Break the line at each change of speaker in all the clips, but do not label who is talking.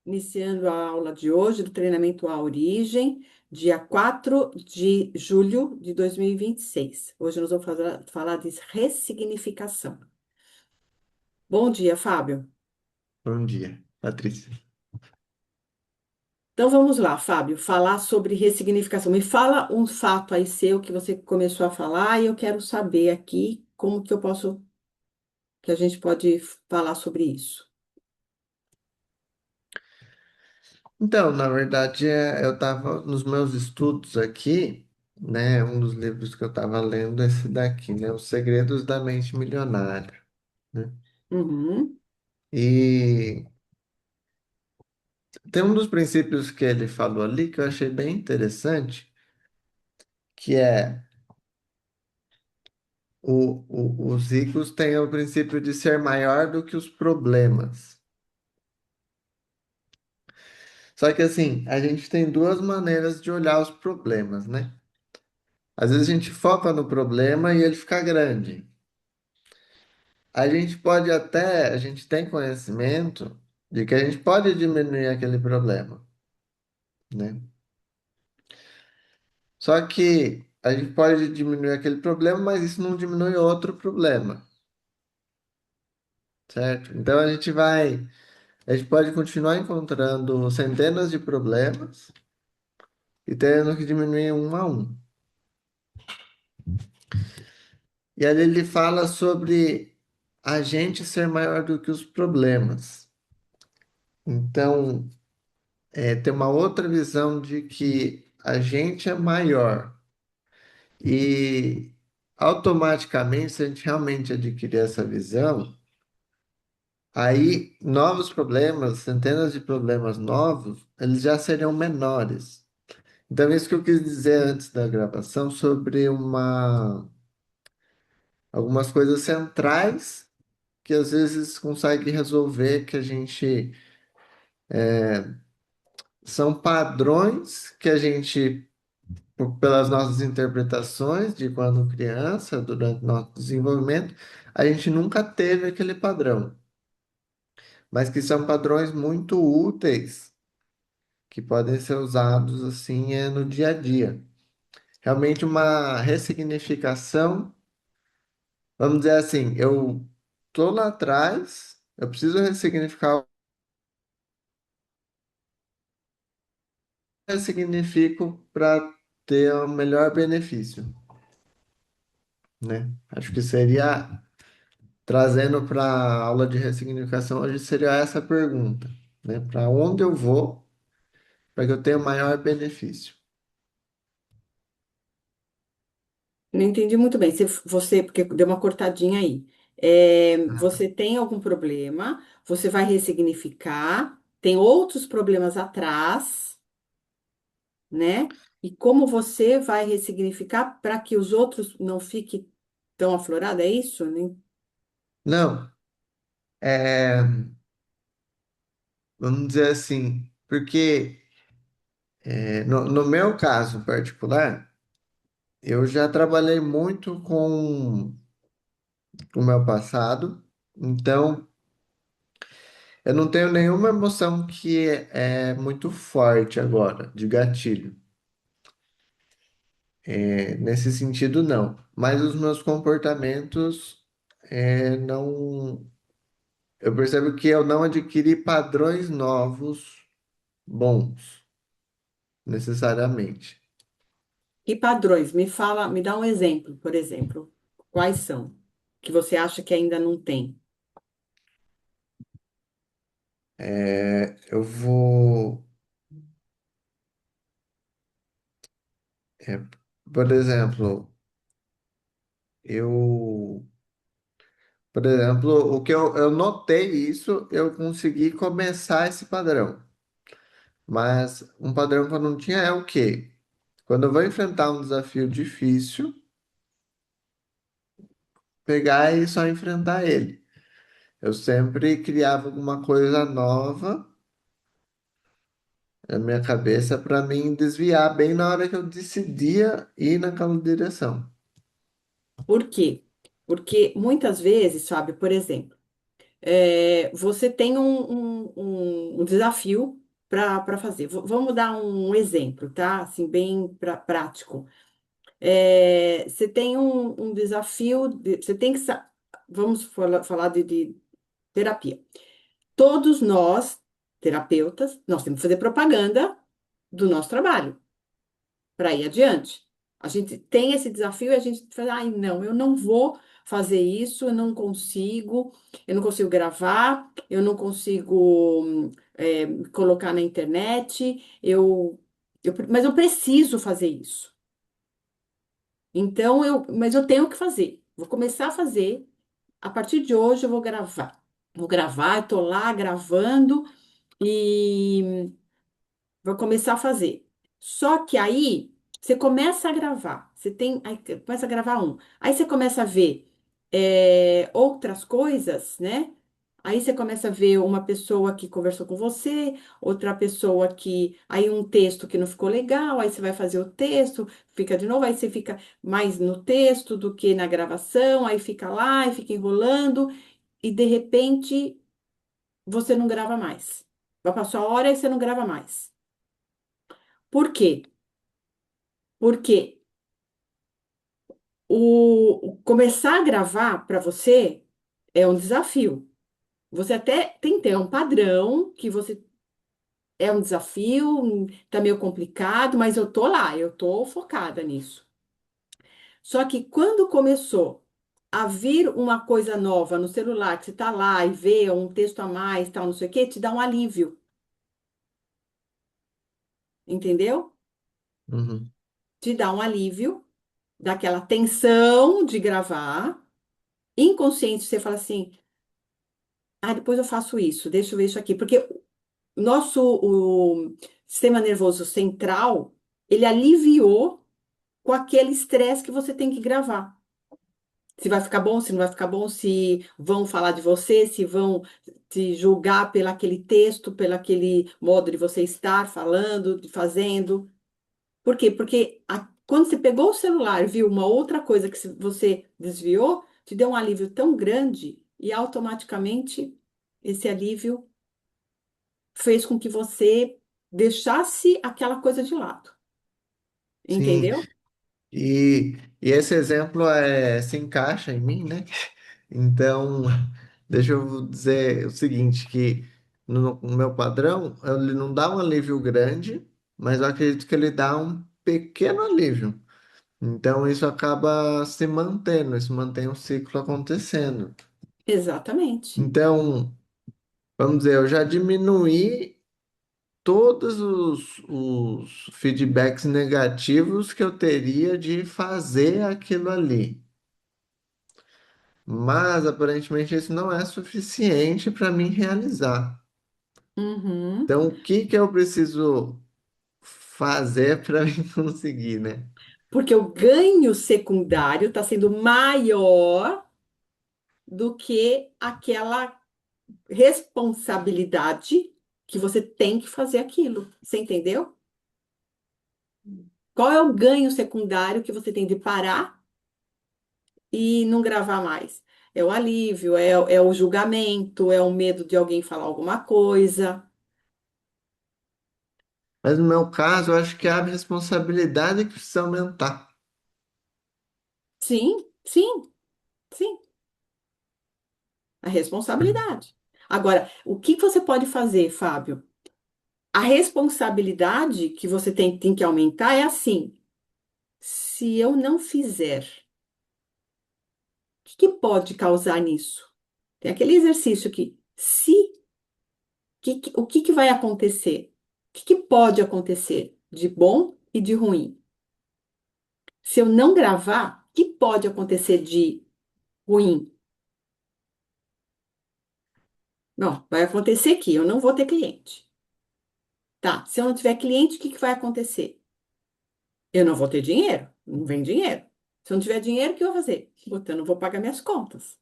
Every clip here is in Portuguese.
Iniciando a aula de hoje do treinamento à origem, dia 4 de julho de 2026. Hoje nós vamos falar de ressignificação. Bom dia, Fábio.
Bom dia, Patrícia.
Então vamos lá, Fábio, falar sobre ressignificação. Me fala um fato aí seu que você começou a falar e eu quero saber aqui como que que a gente pode falar sobre isso.
Então, na verdade, eu estava nos meus estudos aqui, né? Um dos livros que eu estava lendo é esse daqui, né? Os Segredos da Mente Milionária, né?
Uhum.
E tem um dos princípios que ele falou ali que eu achei bem interessante, que é os ricos têm o princípio de ser maior do que os problemas. Só que assim, a gente tem duas maneiras de olhar os problemas, né? Às vezes a gente foca no problema e ele fica grande. A gente pode até, a gente tem conhecimento de que a gente pode diminuir aquele problema, né? Só que a gente pode diminuir aquele problema, mas isso não diminui outro problema, certo? Então a gente pode continuar encontrando centenas de problemas e tendo que diminuir um a um. E aí ele fala sobre a gente ser maior do que os problemas. Então, tem uma outra visão de que a gente é maior. E automaticamente, se a gente realmente adquirir essa visão, aí novos problemas, centenas de problemas novos, eles já seriam menores. Então, isso que eu quis dizer antes da gravação sobre algumas coisas centrais que às vezes consegue resolver, que a gente são padrões que a gente, pelas nossas interpretações de quando criança, durante nosso desenvolvimento, a gente nunca teve aquele padrão, mas que são padrões muito úteis, que podem ser usados assim no dia a dia. Realmente uma ressignificação, vamos dizer assim, eu tô lá atrás, eu preciso ressignificar, o que eu ressignifico para ter o melhor benefício, né? Acho que seria, trazendo para a aula de ressignificação, hoje seria essa pergunta, né? Para onde eu vou para que eu tenha o maior benefício?
Não entendi muito bem. Porque deu uma cortadinha aí. Você tem algum problema, você vai ressignificar, tem outros problemas atrás, né? E como você vai ressignificar para que os outros não fiquem tão aflorados, é isso? Né?
Não, é, vamos dizer assim, porque no meu caso particular, eu já trabalhei muito com o meu passado, então eu não tenho nenhuma emoção que é muito forte agora, de gatilho. Nesse sentido, não. Mas os meus comportamentos não. Eu percebo que eu não adquiri padrões novos bons, necessariamente.
E padrões? Me fala, me dá um exemplo, por exemplo. Quais são? Que você acha que ainda não tem?
Eu vou. é, por exemplo, eu. Por exemplo, o que eu notei isso, eu consegui começar esse padrão. Mas um padrão que eu não tinha é o quê? Quando eu vou enfrentar um desafio difícil, pegar e só enfrentar ele. Eu sempre criava alguma coisa nova na minha cabeça para mim desviar bem na hora que eu decidia ir naquela direção.
Por quê? Porque muitas vezes, sabe, por exemplo, você tem um desafio para fazer. Vamos dar um exemplo, tá? Assim, bem prático. Você tem um desafio, você tem que. Vamos falar de terapia. Todos nós, terapeutas, nós temos que fazer propaganda do nosso trabalho para ir adiante. A gente tem esse desafio e a gente fala, ai, não, eu não vou fazer isso, eu não consigo gravar, eu não consigo colocar na internet, mas eu preciso fazer isso. Então, mas eu tenho que fazer. Vou começar a fazer. A partir de hoje eu vou gravar. Vou gravar, estou lá gravando e vou começar a fazer. Só que aí você começa a gravar. Aí começa a gravar um. Aí você começa a ver outras coisas, né? Aí você começa a ver uma pessoa que conversou com você, outra pessoa que. Aí um texto que não ficou legal, aí você vai fazer o texto, fica de novo, aí você fica mais no texto do que na gravação, aí fica lá e fica enrolando, e de repente você não grava mais. Vai passar a hora e você não grava mais. Por quê? Porque o começar a gravar para você é um desafio. Você até tem que ter um padrão que você é um desafio, tá meio complicado, mas eu tô lá, eu tô focada nisso. Só que quando começou a vir uma coisa nova no celular, que você tá lá e vê um texto a mais, tal, não sei o quê, te dá um alívio, entendeu?
Uhum.
Te dá um alívio daquela tensão de gravar. Inconsciente, você fala assim, ah, depois eu faço isso, deixa eu ver isso aqui. Porque o sistema nervoso central, ele aliviou com aquele estresse que você tem que gravar. Se vai ficar bom, se não vai ficar bom, se vão falar de você, se vão te julgar pelo aquele texto, pelo aquele modo de você estar falando, de fazendo. Por quê? Porque quando você pegou o celular, e viu uma outra coisa que você desviou, te deu um alívio tão grande e automaticamente esse alívio fez com que você deixasse aquela coisa de lado.
Sim,
Entendeu?
e esse exemplo se encaixa em mim, né? Então, deixa eu dizer o seguinte, que no meu padrão, ele não dá um alívio grande, mas eu acredito que ele dá um pequeno alívio. Então, isso acaba se mantendo, isso mantém o ciclo acontecendo.
Exatamente.
Então, vamos dizer, eu já diminuí todos os feedbacks negativos que eu teria de fazer aquilo ali. Mas aparentemente isso não é suficiente para mim realizar.
Uhum.
Então, o que que eu preciso fazer para mim conseguir, né?
Porque o ganho secundário está sendo maior do que aquela responsabilidade que você tem que fazer aquilo. Você entendeu? Qual é o ganho secundário que você tem de parar e não gravar mais? É o alívio, é o julgamento, é o medo de alguém falar alguma coisa.
Mas no meu caso, eu acho que a responsabilidade que precisa aumentar.
Sim, sim, sim, a responsabilidade. Agora, o que você pode fazer, Fábio? A responsabilidade que você tem que aumentar é assim: se eu não fizer, o que que pode causar nisso? Tem aquele exercício que, se, o que que vai acontecer? O que que pode acontecer de bom e de ruim? Se eu não gravar, o que pode acontecer de ruim? Não, vai acontecer que eu não vou ter cliente. Tá, se eu não tiver cliente, o que que vai acontecer? Eu não vou ter dinheiro, não vem dinheiro. Se eu não tiver dinheiro, o que eu vou fazer? Puta, eu não vou pagar minhas contas.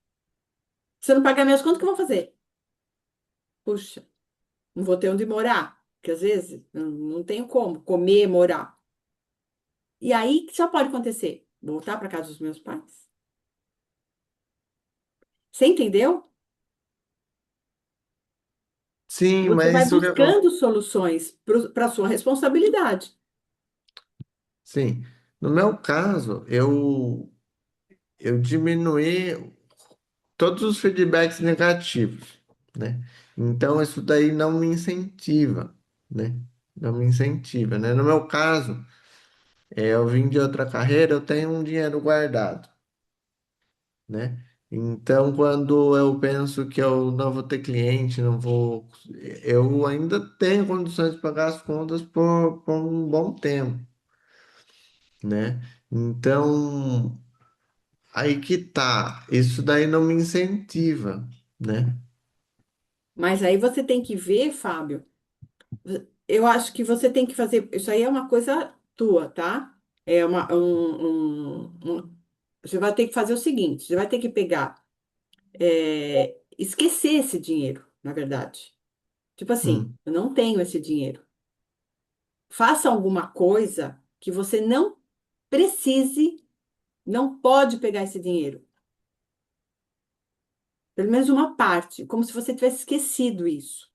Se eu não pagar minhas contas, o que eu vou fazer? Puxa, não vou ter onde morar, porque às vezes não tenho como comer, morar. E aí, o que só pode acontecer? Voltar para casa dos meus pais. Você entendeu?
Sim,
Você vai
mas o que
buscando soluções para a sua responsabilidade.
sim, no meu caso, eu diminuí todos os feedbacks negativos, né? Então isso daí não me incentiva, né? Não me incentiva, né? No meu caso, eu vim de outra carreira, eu tenho um dinheiro guardado, né? Então, quando eu penso que eu não vou ter cliente, não vou, eu ainda tenho condições de pagar as contas por um bom tempo, né? Então, aí que tá, isso daí não me incentiva, né?
Mas aí você tem que ver, Fábio. Eu acho que você tem que fazer. Isso aí é uma coisa tua, tá? É você vai ter que fazer o seguinte: você vai ter que pegar, esquecer esse dinheiro, na verdade. Tipo assim,
Hum,
eu não tenho esse dinheiro. Faça alguma coisa que você não precise, não pode pegar esse dinheiro. Pelo menos uma parte, como se você tivesse esquecido isso.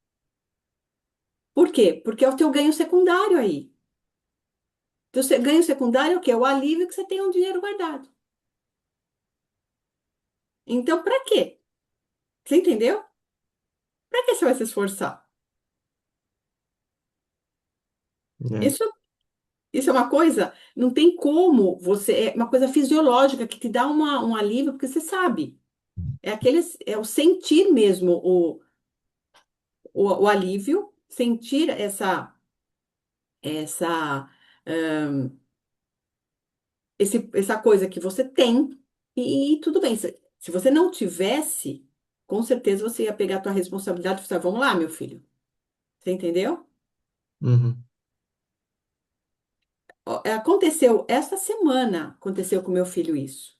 Por quê? Porque é o teu ganho secundário aí. Teu ganho secundário é o quê? É o alívio que você tem um dinheiro guardado. Então, para quê? Você entendeu? Para que você vai se esforçar?
né?
Isso, isso é uma coisa, não tem como você, é uma coisa fisiológica que te dá um alívio, porque você sabe. É o sentir mesmo o alívio, sentir essa, essa coisa que você tem, e tudo bem. Se você não tivesse, com certeza você ia pegar a tua responsabilidade e falar, vamos lá, meu filho. Você entendeu?
Uhum.
Ó, aconteceu esta semana, aconteceu com meu filho isso.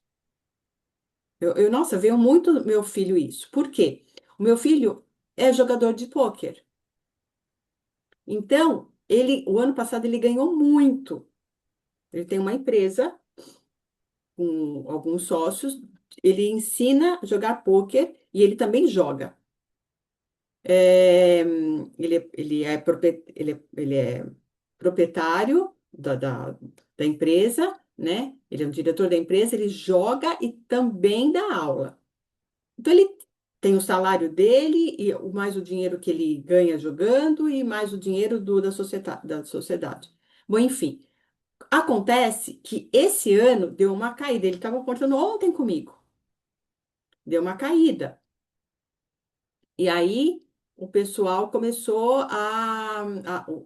Nossa, veio muito do meu filho isso. Por quê? O meu filho é jogador de pôquer. Então, o ano passado ele ganhou muito. Ele tem uma empresa com alguns sócios, ele ensina a jogar pôquer e ele também joga. Ele é proprietário da empresa, né? Ele é um diretor da empresa, ele joga e também dá aula. Então, ele tem o salário dele, e mais o dinheiro que ele ganha jogando, e mais o dinheiro da sociedade. Bom, enfim, acontece que esse ano deu uma caída. Ele estava contando ontem comigo, deu uma caída. E aí o pessoal começou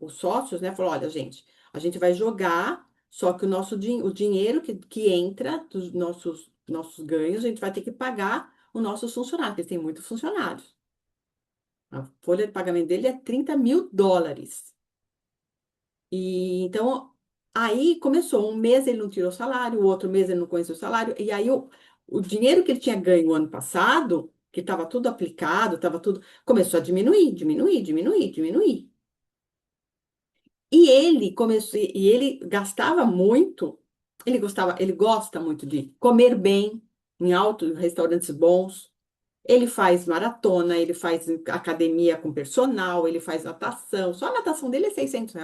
os sócios, né, falou: olha, gente, a gente vai jogar, só que o dinheiro que entra dos nossos ganhos, a gente vai ter que pagar os nossos funcionários, porque eles têm muitos funcionários. A folha de pagamento dele é US$ 30.000. E então, aí começou. Um mês ele não tirou salário, o outro mês ele não conheceu o salário. E aí o dinheiro que ele tinha ganho o ano passado, que estava tudo aplicado, estava tudo, começou a diminuir, diminuir, diminuir, diminuir. E ele gastava muito, ele gosta muito de comer bem, em altos restaurantes bons. Ele faz maratona, ele faz academia com personal, ele faz natação. Só a natação dele é R$ 600.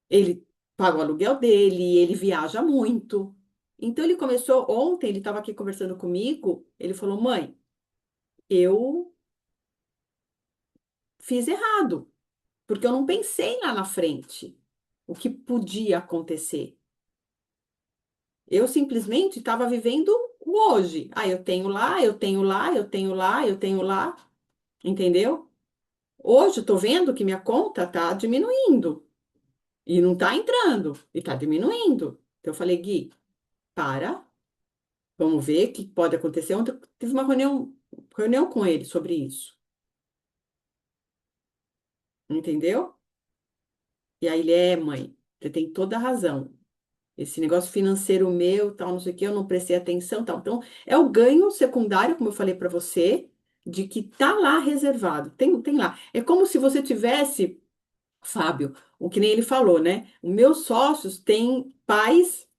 Ele paga o aluguel dele, ele viaja muito. Então ele começou, ontem ele estava aqui conversando comigo, ele falou: mãe, eu fiz errado, porque eu não pensei lá na frente o que podia acontecer. Eu simplesmente estava vivendo o hoje. Ah, eu tenho lá, eu tenho lá, eu tenho lá, eu tenho lá, entendeu? Hoje eu tô vendo que minha conta tá diminuindo e não tá entrando e tá diminuindo. Então eu falei: Gui, para. Vamos ver o que pode acontecer. Ontem eu tive uma reunião com ele sobre isso, entendeu? E aí ele mãe, você tem toda a razão. Esse negócio financeiro meu, tal, não sei o que, eu não prestei atenção, tal. Então, é o ganho secundário, como eu falei para você, de que tá lá reservado. Tem lá. É como se você tivesse, Fábio, o que nem ele falou, né? Os meus sócios têm pais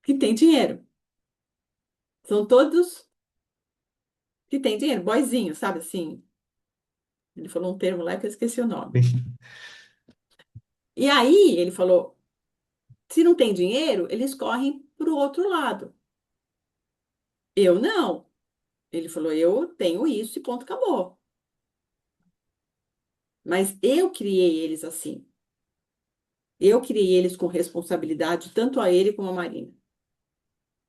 que têm dinheiro. São todos que têm dinheiro, boyzinho, sabe assim? Ele falou um termo lá que eu esqueci o nome. E aí ele falou: se não tem dinheiro, eles correm para o outro lado. Eu não. Ele falou: eu tenho isso e ponto, acabou. Mas eu criei eles assim. Eu criei eles com responsabilidade, tanto a ele como a Marina.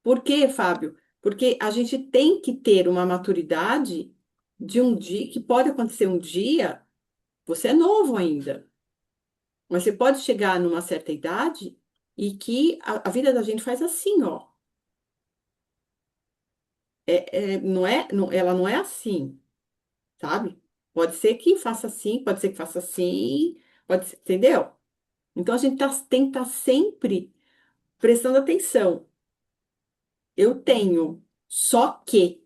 Por quê, Fábio? Porque a gente tem que ter uma maturidade de um dia, que pode acontecer um dia, você é novo ainda, mas você pode chegar numa certa idade e que a vida da gente faz assim, ó. Não é, ela não é assim, sabe? Pode ser que faça assim, pode ser que faça assim, pode ser, entendeu? Então a gente tem que estar sempre prestando atenção. Eu tenho, só que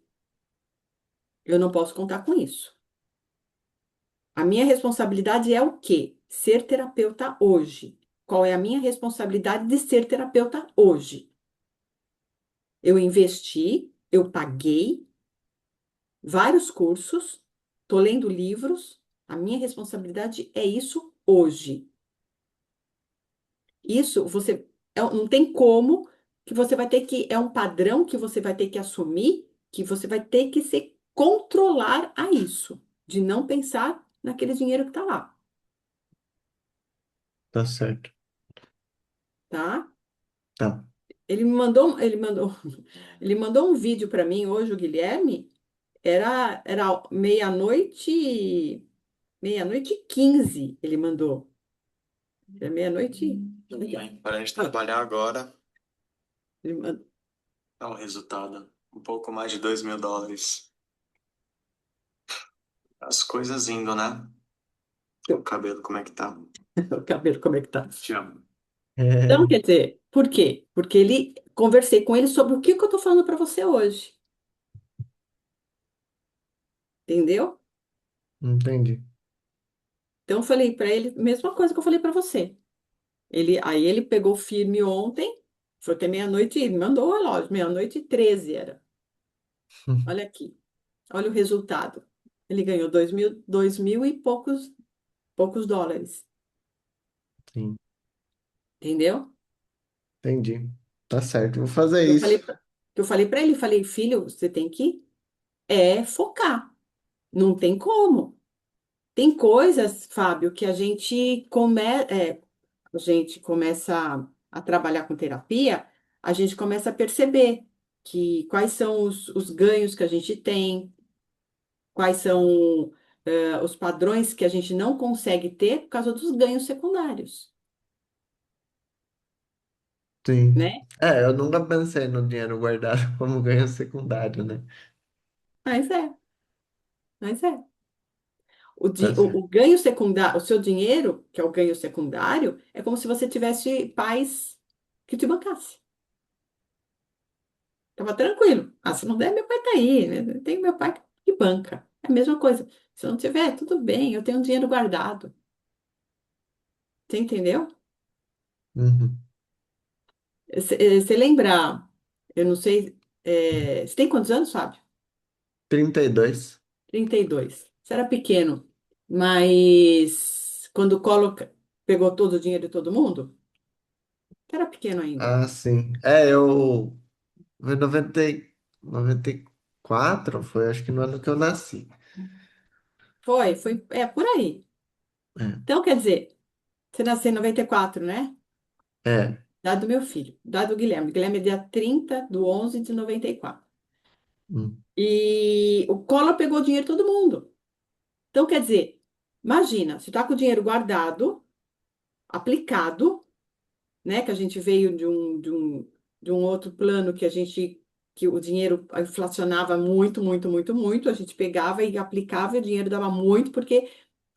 eu não posso contar com isso. A minha responsabilidade é o quê? Ser terapeuta hoje. Qual é a minha responsabilidade de ser terapeuta hoje? Eu investi, eu paguei vários cursos, estou lendo livros. A minha responsabilidade é isso hoje. Isso você não tem como que você vai ter que, é um padrão que você vai ter que assumir, que você vai ter que se controlar a isso, de não pensar naquele dinheiro que está lá,
Tá certo.
tá?
Tá.
Ele mandou um vídeo para mim hoje, o Guilherme, era meia-noite e 15, ele mandou. Era meia-noite,
Tudo bem. Para de trabalhar agora,
ele mandou,
dá um resultado. Um pouco mais de US$ 2.000. As coisas indo, né? O cabelo, como é que tá?
o cabelo como é que tá.
Te amo.
Então,
É,
quer dizer, por quê? Porque conversei com ele sobre o que que eu tô falando para você hoje, entendeu?
entendi.
Então, eu falei para ele, mesma coisa que eu falei para você. Aí ele pegou firme ontem, foi até meia-noite, e mandou o relógio, meia-noite e 13 era. Olha aqui, olha o resultado. Ele ganhou dois mil e poucos dólares,
Sim,
entendeu?
entendi. Tá certo. Vou fazer
Eu falei,
isso.
pra- eu falei para ele, falei, filho, você tem que focar. Não tem como. Tem coisas, Fábio, que a gente começa a trabalhar com terapia, a gente começa a perceber que quais são os ganhos que a gente tem, quais são, os padrões que a gente não consegue ter por causa dos ganhos secundários,
Sim.
né?
É, eu nunca pensei no dinheiro guardado como ganho secundário, né?
Mas é, mas é.
Tá certo.
O ganho secundário, o seu dinheiro, que é o ganho secundário, é como se você tivesse pais que te bancassem. Tava tranquilo. Ah, se não der, meu pai tá aí, né? Tem meu pai que banca. É a mesma coisa. Se não tiver, tudo bem, eu tenho um dinheiro guardado. Você entendeu?
Uhum.
Você lembra, eu não sei, você tem quantos anos, Fábio?
32.
32. Você era pequeno, mas quando o Collor pegou todo o dinheiro de todo mundo, você era pequeno ainda.
Ah, sim. É, eu. Foi 94, foi acho que no ano que eu nasci.
É por aí. Então, quer dizer, você nasceu em 94, né?
É, é.
Dado do meu filho, dado do Guilherme. Guilherme é dia 30/11/94.
Hum,
E o Collor pegou o dinheiro de todo mundo. Então, quer dizer, imagina, você está com o dinheiro guardado, aplicado, né? Que a gente veio de um outro plano que o dinheiro inflacionava muito, muito, muito, muito. A gente pegava e aplicava e o dinheiro dava muito, porque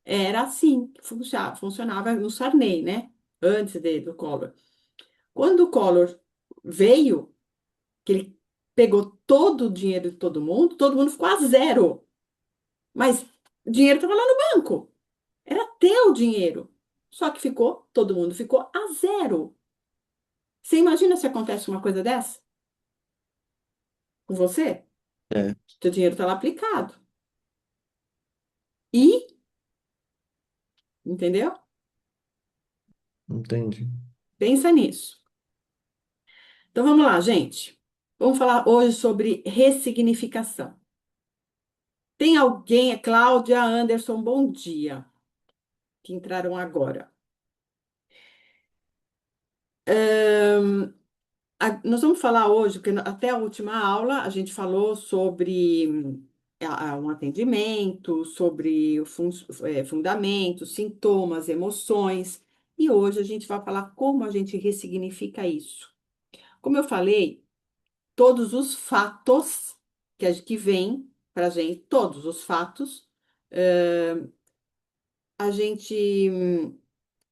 era assim que funcionava no Sarney, né? Antes do Collor. Quando o Collor veio, que ele pegou todo o dinheiro de todo mundo ficou a zero. Mas o dinheiro estava lá no banco. Era teu dinheiro. Só que todo mundo ficou a zero. Você imagina se acontece uma coisa dessa com você?
é.
Teu dinheiro está lá aplicado. E Entendeu?
Entendi.
Pensa nisso. Então vamos lá, gente. Vamos falar hoje sobre ressignificação. Tem alguém, é Cláudia, Anderson, bom dia, que entraram agora. Nós vamos falar hoje, porque até a última aula a gente falou sobre um atendimento, sobre fundamentos, sintomas, emoções, e hoje a gente vai falar como a gente ressignifica isso. Como eu falei, todos os fatos que vêm para a gente, todos os fatos, a gente,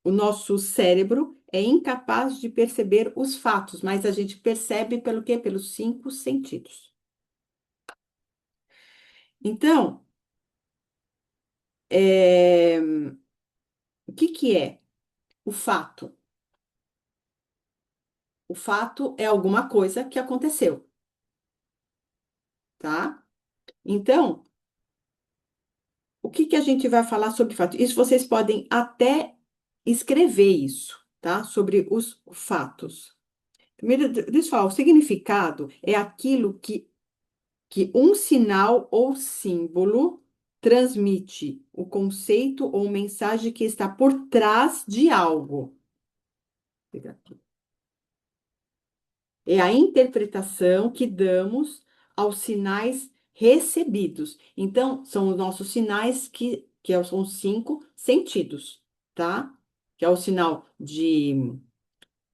o nosso cérebro é incapaz de perceber os fatos, mas a gente percebe pelo quê? Pelos cinco sentidos. Então, é, o que que é o fato? O fato é alguma coisa que aconteceu, tá? Então, o que que a gente vai falar sobre fato? Isso vocês podem até escrever isso, tá? Sobre os fatos. Primeiro, deixa eu falar, o significado é aquilo que um sinal ou símbolo transmite o conceito ou mensagem que está por trás de algo. É a interpretação que damos aos sinais recebidos. Então, são os nossos sinais são os cinco sentidos, tá? Que é o sinal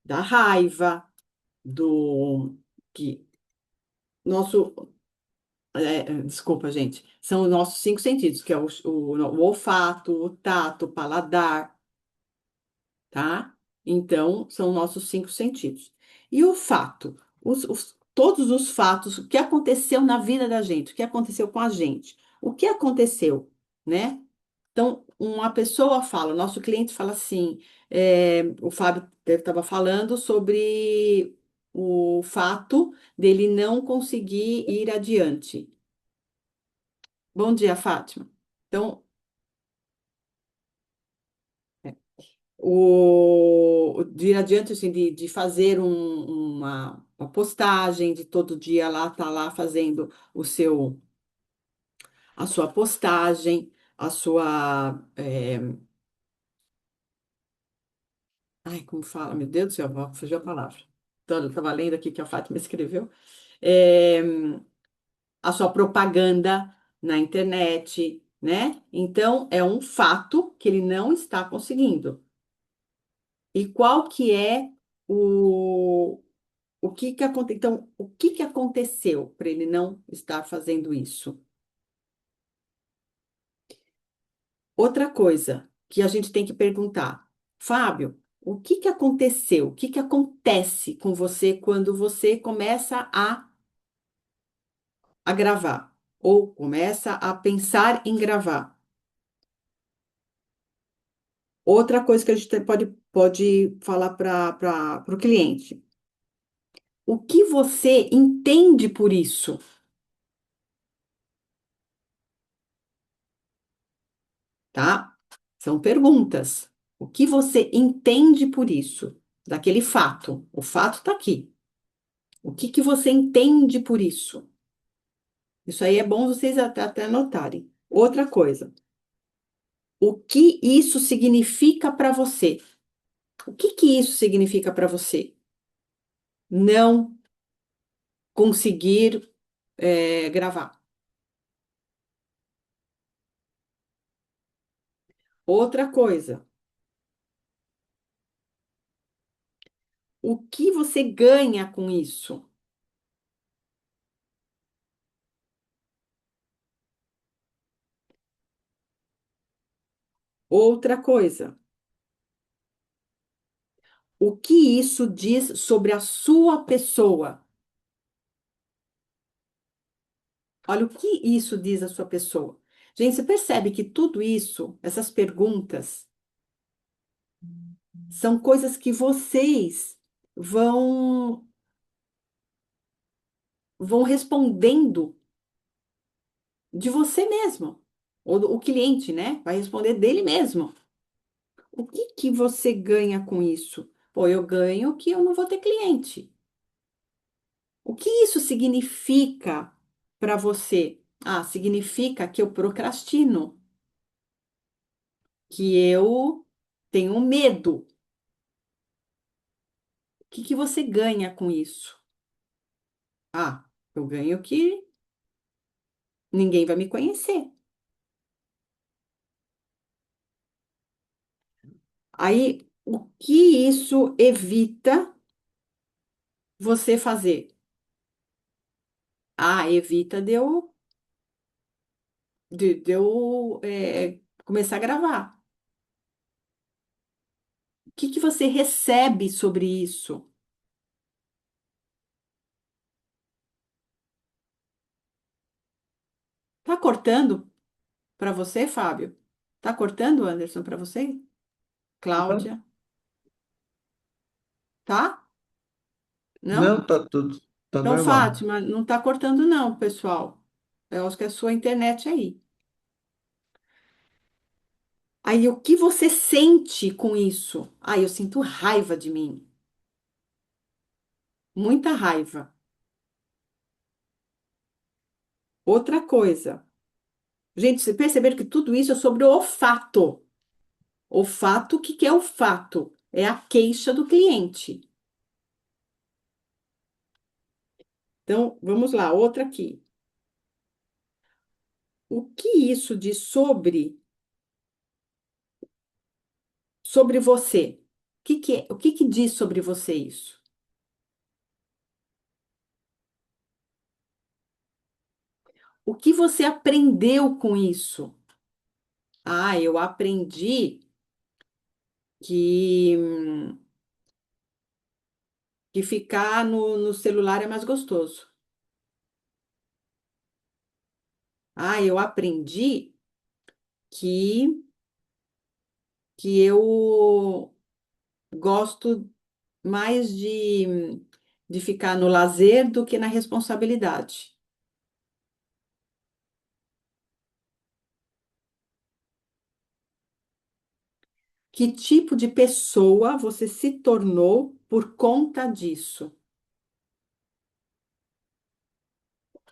da raiva, do que nosso desculpa, gente. São os nossos cinco sentidos, que é o olfato, o tato, o paladar, tá? Então, são nossos cinco sentidos. E o fato? Todos os fatos, o que aconteceu na vida da gente, o que aconteceu com a gente, o que aconteceu, né? Então, uma pessoa fala, o nosso cliente fala assim, o Fábio estava falando sobre o fato dele não conseguir ir adiante. Bom dia, Fátima. Então, de ir adiante, assim, de fazer uma postagem, de todo dia lá, tá lá fazendo a sua postagem, a sua, ai, como fala? Meu Deus do céu, fugiu a palavra. Então, eu estava lendo aqui que a Fátima escreveu. É, a sua propaganda na internet, né? Então, é um fato que ele não está conseguindo. E qual que é o, então, o que que aconteceu para ele não estar fazendo isso? Outra coisa que a gente tem que perguntar, Fábio, o que que aconteceu? O que que acontece com você quando você começa a gravar ou começa a pensar em gravar? Outra coisa que a gente pode falar para o cliente. O que você entende por isso? Tá? São perguntas. O que você entende por isso? Daquele fato. O fato está aqui. O que que você entende por isso? Isso aí é bom vocês até anotarem. Outra coisa. O que isso significa para você? O que que isso significa para você? Não conseguir gravar. Outra coisa. O que você ganha com isso? Outra coisa. O que isso diz sobre a sua pessoa? Olha o que isso diz a sua pessoa. Gente, você percebe que tudo isso, essas perguntas, são coisas que vocês vão vão respondendo de você mesmo. Ou o cliente, né? Vai responder dele mesmo. O que que você ganha com isso? Pô, eu ganho que eu não vou ter cliente. O que isso significa para você? Ah, significa que eu procrastino, que eu tenho medo. O que que você ganha com isso? Ah, eu ganho que ninguém vai me conhecer. Aí, o que isso evita você fazer? Ah, evita de eu começar a gravar. O que que você recebe sobre isso? Tá cortando para você, Fábio? Tá cortando, Anderson, para você?
Não,
Cláudia, tá? Não?
não, tá tudo, tá
Então,
normal.
Fátima, não tá cortando não, pessoal. Eu acho que é a sua internet aí. Aí, o que você sente com isso? Ah, eu sinto raiva de mim. Muita raiva. Outra coisa. Gente, vocês perceberam que tudo isso é sobre o olfato. Olfato, o que que é olfato? É a queixa do cliente. Então, vamos lá, outra aqui. O que isso diz sobre você? O que que diz sobre você isso? O que você aprendeu com isso? Ah, eu aprendi que ficar no celular é mais gostoso. Ah, eu aprendi que, que eu gosto mais de ficar no lazer do que na responsabilidade. Que tipo de pessoa você se tornou por conta disso?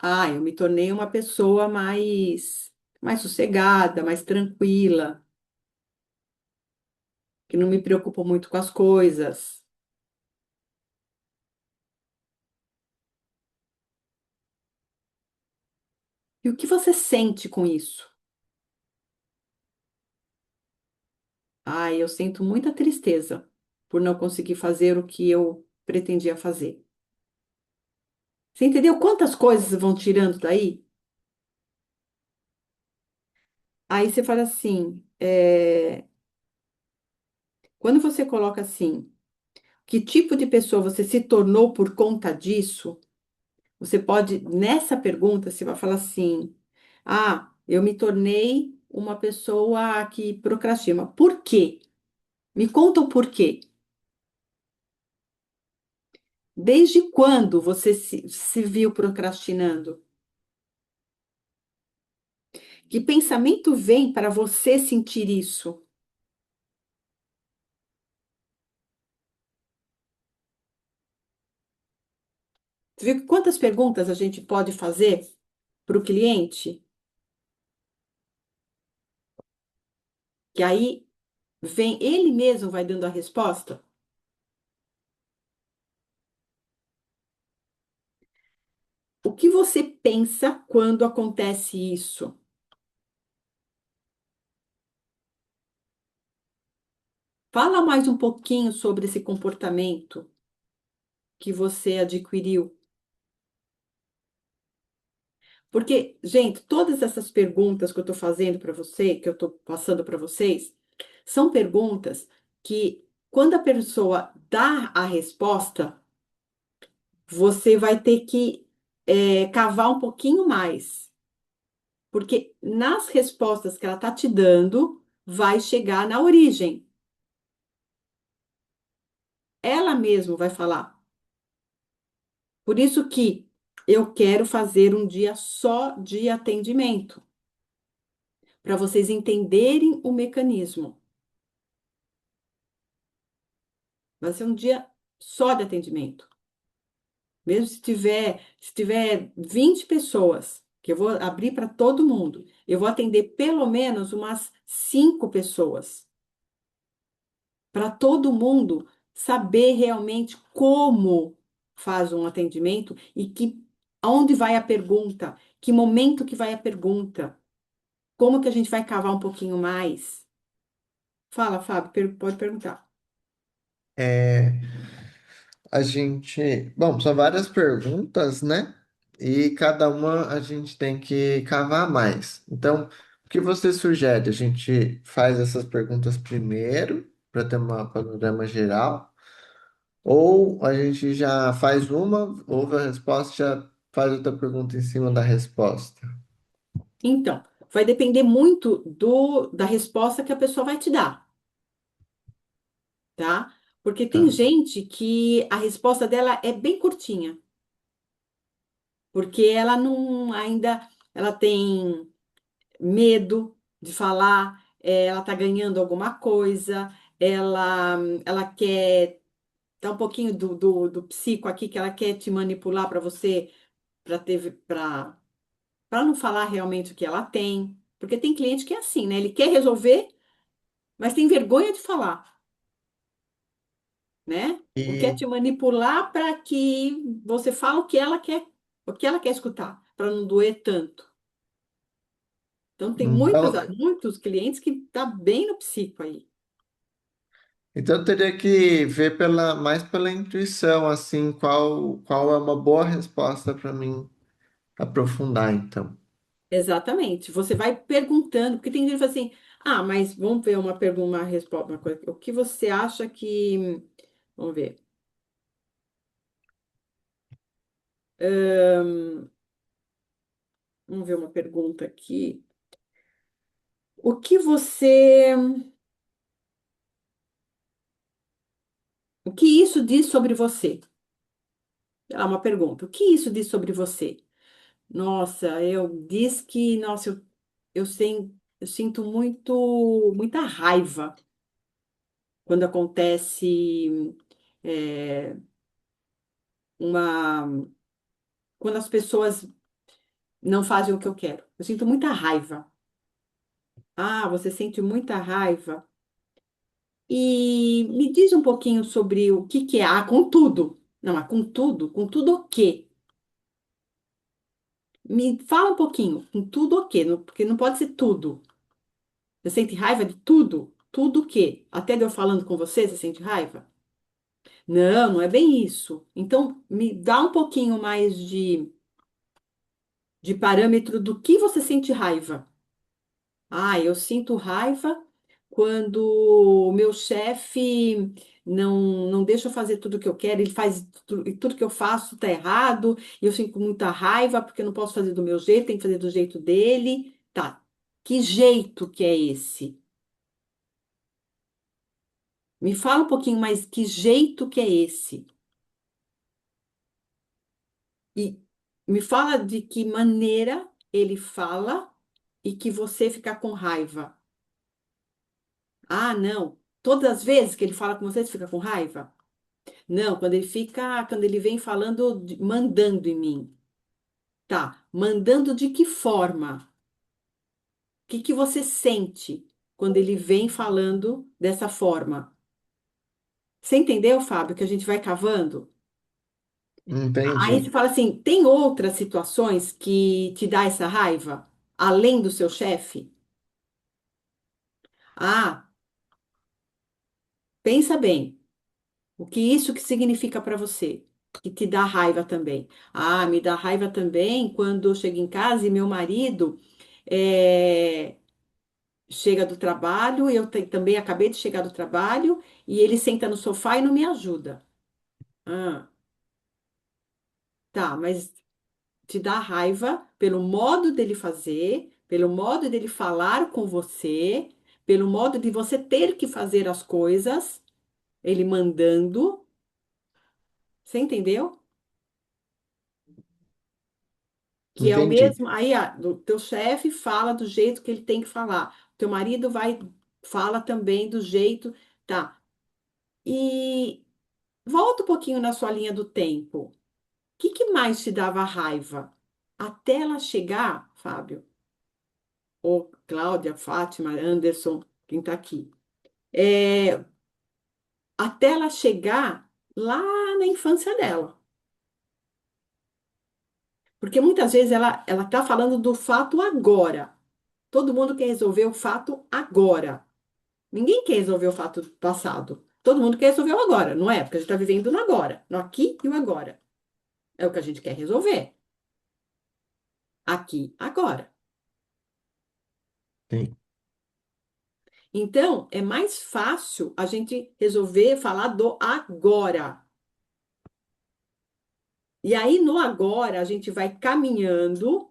Ah, eu me tornei uma pessoa mais sossegada, mais tranquila, que não me preocupo muito com as coisas. E o que você sente com isso? Ah, eu sinto muita tristeza por não conseguir fazer o que eu pretendia fazer. Você entendeu quantas coisas vão tirando daí? Aí você fala assim, quando você coloca assim, que tipo de pessoa você se tornou por conta disso? Você pode, nessa pergunta, você vai falar assim: ah, eu me tornei uma pessoa que procrastina. Por quê? Me conta o porquê. Desde quando você se viu procrastinando? Que pensamento vem para você sentir isso? Você viu quantas perguntas a gente pode fazer para o cliente? Que aí vem, ele mesmo vai dando a resposta? O que você pensa quando acontece isso? Fala mais um pouquinho sobre esse comportamento que você adquiriu. Porque, gente, todas essas perguntas que eu estou fazendo para você, que eu estou passando para vocês, são perguntas que, quando a pessoa dá a resposta, você vai ter que cavar um pouquinho mais. Porque nas respostas que ela está te dando, vai chegar na origem. Ela mesma vai falar. Por isso que eu quero fazer um dia só de atendimento, para vocês entenderem o mecanismo. Vai ser um dia só de atendimento. Mesmo se tiver 20 pessoas, que eu vou abrir para todo mundo, eu vou atender pelo menos umas 5 pessoas, para todo mundo saber realmente como faz um atendimento e aonde vai a pergunta, que momento que vai a pergunta, como que a gente vai cavar um pouquinho mais. Fala, Fábio, pode perguntar.
É, a gente, bom, são várias perguntas, né? E cada uma a gente tem que cavar mais. Então, o que você sugere? A gente faz essas perguntas primeiro, para ter um panorama geral, ou a gente já faz uma, ouve a resposta, já faz outra pergunta em cima da resposta?
Então, vai depender muito da resposta que a pessoa vai te dar, tá? Porque tem
Tá.
gente que a resposta dela é bem curtinha, porque ela não ainda, ela tem medo de falar, ela tá ganhando alguma coisa, ela quer dar um pouquinho do psico aqui, que ela quer te manipular para você, para não falar realmente o que ela tem. Porque tem cliente que é assim, né? Ele quer resolver, mas tem vergonha de falar, né? Ou quer
E
te manipular para que você fale o que ela quer escutar, para não doer tanto. Então, tem
então,
muitos clientes que tá bem no psico aí.
então eu teria que ver mais pela intuição, assim, qual é uma boa resposta para mim aprofundar, então.
Exatamente. Você vai perguntando, porque tem gente que fala assim: ah, mas vamos ver uma pergunta, uma resposta, uma coisa. O que você acha que. Vamos ver. Ahn, vamos ver uma pergunta aqui. O que você. O que isso diz sobre você? Sei lá, uma pergunta. O que isso diz sobre você? Nossa, nossa, eu sinto muita raiva quando acontece é, uma, quando as pessoas não fazem o que eu quero. Eu sinto muita raiva. Ah, você sente muita raiva. E me diz um pouquinho sobre o que que é. Ah, com tudo. Não, mas com tudo o quê? Me fala um pouquinho, com tudo o quê? Porque não pode ser tudo. Você sente raiva de tudo? Tudo o quê? Até de eu falando com você, você sente raiva? Não, não é bem isso. Então, me dá um pouquinho mais de parâmetro do que você sente raiva. Ah, eu sinto raiva quando o meu chefe não deixa eu fazer tudo o que eu quero, ele faz e tudo que eu faço tá errado, e eu sinto muita raiva porque eu não posso fazer do meu jeito, tem que fazer do jeito dele. Tá. Que jeito que é esse? Me fala um pouquinho mais que jeito que é esse? E me fala de que maneira ele fala e que você fica com raiva. Ah, não. Todas as vezes que ele fala com você, você fica com raiva? Não, quando ele vem falando, mandando em mim. Tá, mandando de que forma? O que que você sente quando ele vem falando dessa forma? Você entendeu, Fábio, que a gente vai cavando? Aí você
Entendi.
fala assim, tem outras situações que te dá essa raiva, além do seu chefe? Ah, pensa bem. O que isso que significa para você? Que te dá raiva também. Ah, me dá raiva também quando eu chego em casa e meu marido eh, chega do trabalho, também acabei de chegar do trabalho, e ele senta no sofá e não me ajuda. Ah, tá, mas te dá raiva pelo modo dele fazer, pelo modo dele falar com você, pelo modo de você ter que fazer as coisas, ele mandando. Você entendeu? Que é o
Entendi.
mesmo. Aí, o teu chefe fala do jeito que ele tem que falar. O teu marido fala também do jeito, tá? volta um pouquinho na sua linha do tempo. O que mais te dava raiva? Até ela chegar, Fábio, ou Cláudia, Fátima, Anderson, quem está aqui. É, até ela chegar lá na infância dela. Porque muitas vezes ela está falando do fato agora. Todo mundo quer resolver o fato agora. Ninguém quer resolver o fato do passado. Todo mundo quer resolver o agora, não é? Porque a gente está vivendo no agora, no aqui e o agora. É o que a gente quer resolver. Aqui, agora.
Sim.
Então, é mais fácil a gente resolver falar do agora. E aí, no agora, a gente vai caminhando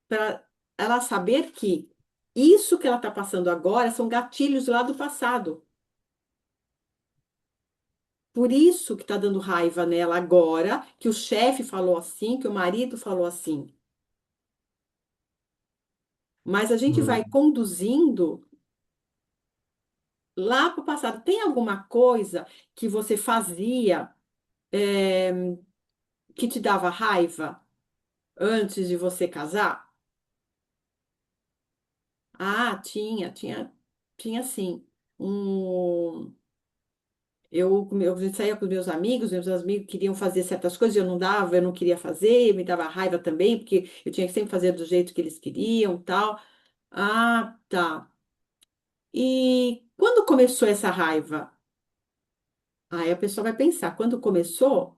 para ela saber que isso que ela está passando agora são gatilhos lá do passado. Por isso que está dando raiva nela agora, que o chefe falou assim, que o marido falou assim. Mas a gente vai
Hum,
conduzindo lá para o passado. Tem alguma coisa que você fazia, que te dava raiva antes de você casar? Ah, tinha sim. Um, eu saía com meus amigos queriam fazer certas coisas, eu não dava, eu não queria fazer, me dava raiva também, porque eu tinha que sempre fazer do jeito que eles queriam, tal. Ah, tá. E quando começou essa raiva? Aí a pessoa vai pensar, quando começou?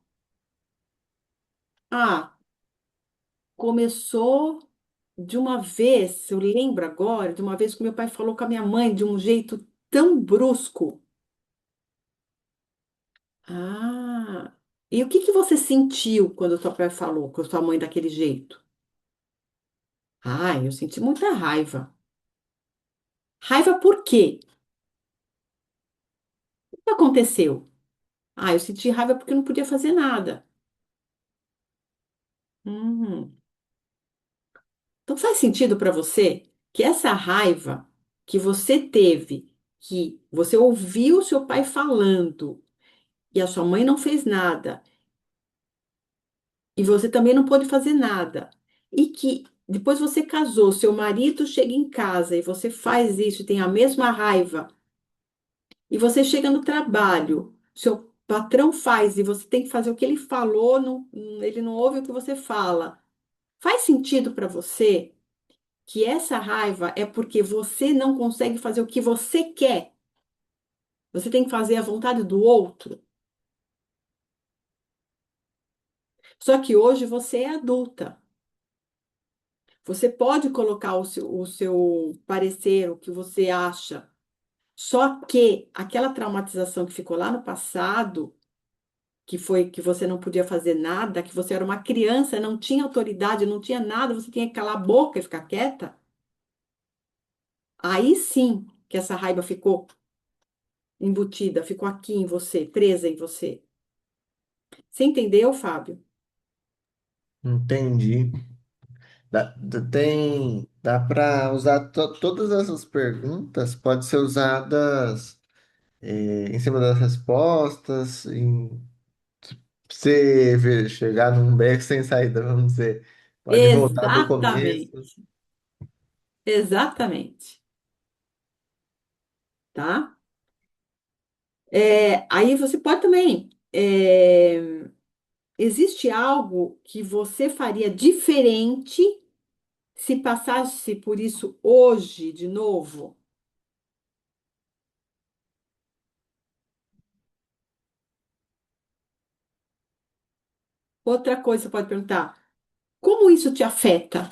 Ah, começou de uma vez, eu lembro agora, de uma vez que meu pai falou com a minha mãe de um jeito tão brusco. Ah, e o que que você sentiu quando o seu pai falou com a sua mãe daquele jeito? Ah, eu senti muita raiva. Raiva por quê? O que aconteceu? Ah, eu senti raiva porque eu não podia fazer nada. Hum. Então faz sentido para você que essa raiva que você teve, que você ouviu o seu pai falando e a sua mãe não fez nada, e você também não pôde fazer nada, e que depois você casou, seu marido chega em casa e você faz isso e tem a mesma raiva, e você chega no trabalho, seu patrão faz e você tem que fazer o que ele falou, ele não ouve o que você fala. Faz sentido para você que essa raiva é porque você não consegue fazer o que você quer? Você tem que fazer a vontade do outro. Só que hoje você é adulta. Você pode colocar o seu parecer, o que você acha. Só que aquela traumatização que ficou lá no passado, que foi que você não podia fazer nada, que você era uma criança, não tinha autoridade, não tinha nada, você tinha que calar a boca e ficar quieta. Aí sim que essa raiva ficou embutida, ficou aqui em você, presa em você. Você entendeu, Fábio?
entendi. Dá para usar todas essas perguntas, pode ser usadas em cima das respostas, chegar num beco sem saída, vamos dizer. Pode voltar do começo.
Exatamente. Exatamente. Tá? Aí você pode também. Existe algo que você faria diferente se passasse por isso hoje de novo? Outra coisa você pode perguntar: como isso te afeta?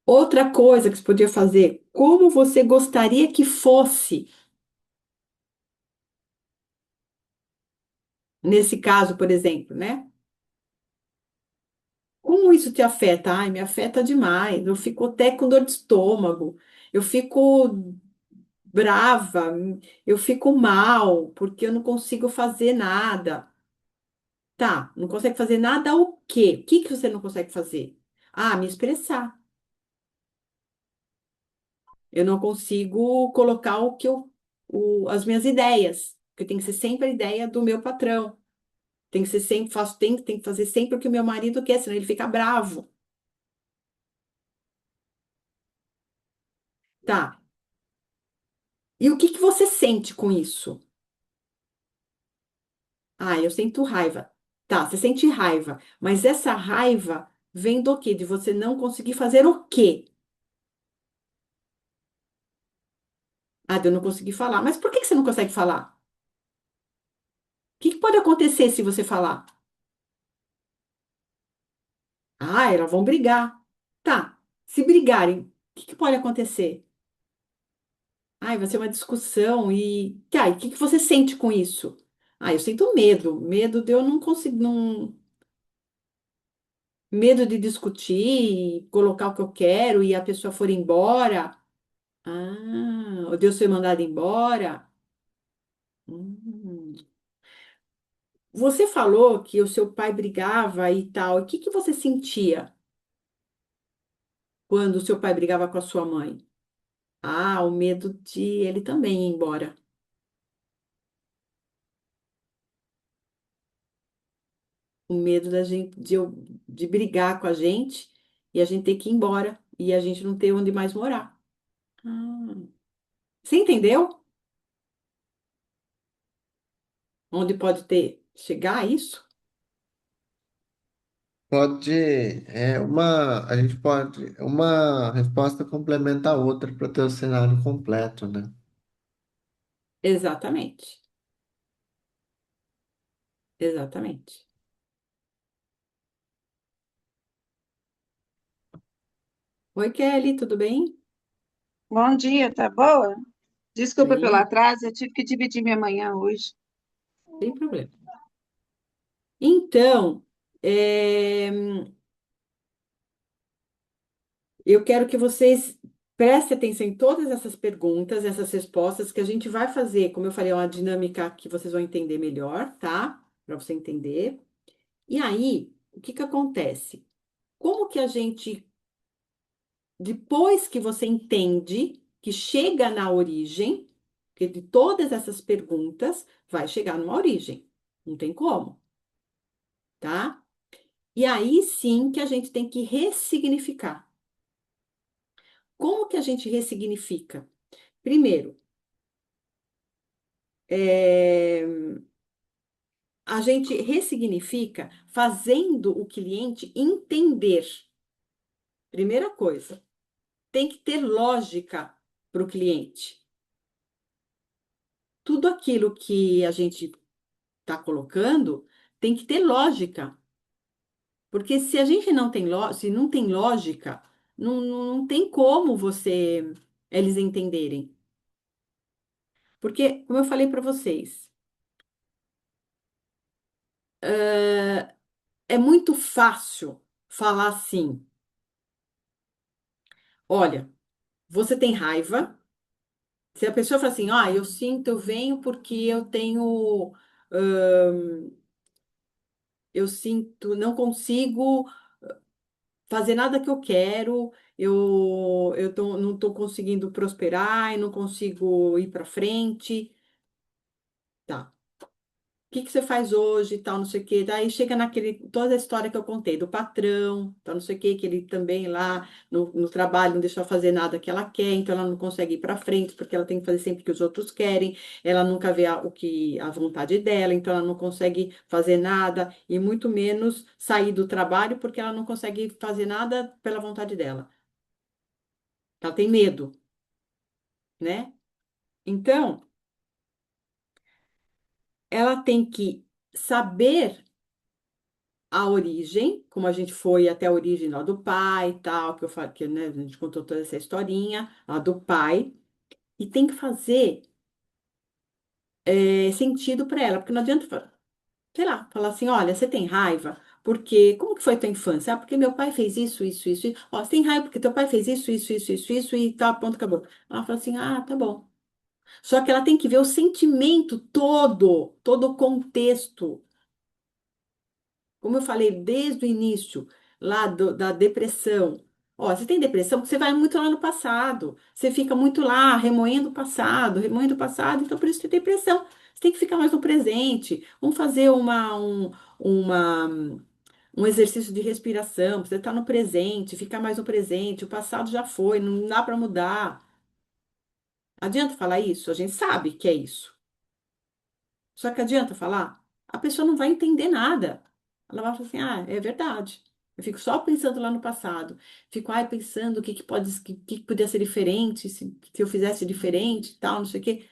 Outra coisa que você podia fazer: como você gostaria que fosse? Nesse caso, por exemplo, né? Como isso te afeta? Ai, me afeta demais. Eu fico até com dor de estômago. Eu fico brava. Eu fico mal porque eu não consigo fazer nada. Tá, não consegue fazer nada o quê? O que que você não consegue fazer? Ah, me expressar. Eu não consigo colocar as minhas ideias, porque tem que ser sempre a ideia do meu patrão. Tem que ser sempre, tem que fazer sempre o que o meu marido quer, senão ele fica bravo. Tá. E o que que você sente com isso? Ah, eu sinto raiva. Tá, você sente raiva, mas essa raiva vem do quê? De você não conseguir fazer o quê? Ah, de eu não conseguir falar. Mas por que que você não consegue falar? O que que pode acontecer se você falar? Ah, elas vão brigar. Tá, se brigarem, o que que pode acontecer? Ai, vai ser uma discussão e... Tá, e o que que você sente com isso? Ah, eu sinto medo. Medo de eu não conseguir... Não... Medo de discutir, colocar o que eu quero e a pessoa for embora. Ah, ou de eu ser mandada embora. Hum. Você falou que o seu pai brigava e tal. O que que você sentia quando o seu pai brigava com a sua mãe? Ah, o medo de ele também ir embora. O medo da gente de brigar com a gente e a gente ter que ir embora e a gente não ter onde mais morar. Ah, você entendeu? Onde pode ter chegar a isso?
A gente pode, uma resposta complementa a outra para ter o cenário completo, né?
Exatamente. Exatamente. Oi, Kelly, tudo bem?
Bom dia, tá boa? Desculpa pelo
Bem,
atraso, eu tive que dividir minha manhã hoje.
sem problema. Então, é, eu quero que vocês prestem atenção em todas essas perguntas, essas respostas que a gente vai fazer. Como eu falei, é uma dinâmica que vocês vão entender melhor, tá? Para você entender. E aí, o que que acontece? Como que a gente, depois que você entende, que chega na origem, que de todas essas perguntas, vai chegar numa origem. Não tem como, tá? E aí sim que a gente tem que ressignificar. Como que a gente ressignifica? Primeiro, é, a gente ressignifica fazendo o cliente entender. Primeira coisa, tem que ter lógica para o cliente. Tudo aquilo que a gente está colocando tem que ter lógica. Porque se a gente não tem, se não tem lógica, não tem como eles entenderem. Porque, como eu falei para vocês, é muito fácil falar assim: olha, você tem raiva. Se a pessoa fala assim, ah, eu sinto, eu venho porque eu tenho, ahn, eu sinto, não consigo fazer nada que eu quero, não estou conseguindo prosperar, eu não consigo ir para frente. Tá. O que que você faz hoje, e tal, não sei o quê. Daí chega toda a história que eu contei do patrão, tal, não sei o quê, que ele também lá no trabalho não deixa ela fazer nada que ela quer, então ela não consegue ir para frente, porque ela tem que fazer sempre o que os outros querem, ela nunca vê a vontade dela, então ela não consegue fazer nada, e muito menos sair do trabalho, porque ela não consegue fazer nada pela vontade dela. Ela tem medo, né? Então, ela tem que saber a origem, como a gente foi até a origem lá do pai e tal, que eu falei, que, né, a gente contou toda essa historinha lá do pai, e tem que fazer sentido para ela, porque não adianta, sei lá, falar assim, olha, você tem raiva, porque, como que foi tua infância? Ah, porque meu pai fez isso, isso, isso, isso. Ó, você tem raiva porque teu pai fez isso, isso, isso, isso, isso, e tá, ponto, acabou. Ela fala assim, ah, tá bom. Só que ela tem que ver o sentimento todo o contexto. Como eu falei desde o início, da depressão. Ó, você tem depressão porque você vai muito lá no passado. Você fica muito lá remoendo o passado, então por isso você tem depressão. Você tem que ficar mais no presente. Vamos fazer uma, um exercício de respiração. Você estar no presente, ficar mais no presente. O passado já foi, não dá para mudar. Adianta falar isso? A gente sabe que é isso. Só que adianta falar? A pessoa não vai entender nada. Ela vai falar assim: ah, é verdade. Eu fico só pensando lá no passado. Fico, ai, pensando o que podia ser diferente, se eu fizesse diferente e tal, não sei o quê.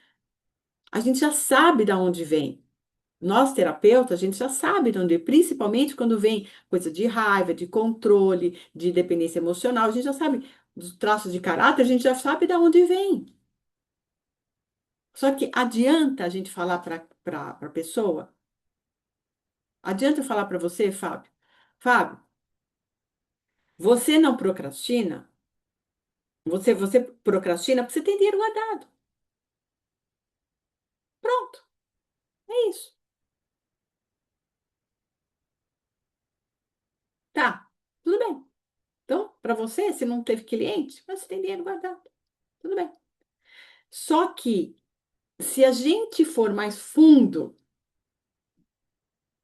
A gente já sabe da onde vem. Nós, terapeutas, a gente já sabe de onde, principalmente quando vem coisa de raiva, de controle, de dependência emocional, a gente já sabe dos traços de caráter, a gente já sabe de onde vem. Só que adianta a gente falar para a pessoa. Adianta eu falar para você, Fábio? Fábio, você não procrastina? Você procrastina porque você tem dinheiro guardado. Pronto, é isso. Tá, tudo bem. Então, para você, se não teve cliente, mas você tem dinheiro guardado. Tudo bem. Só que, se a gente for mais fundo,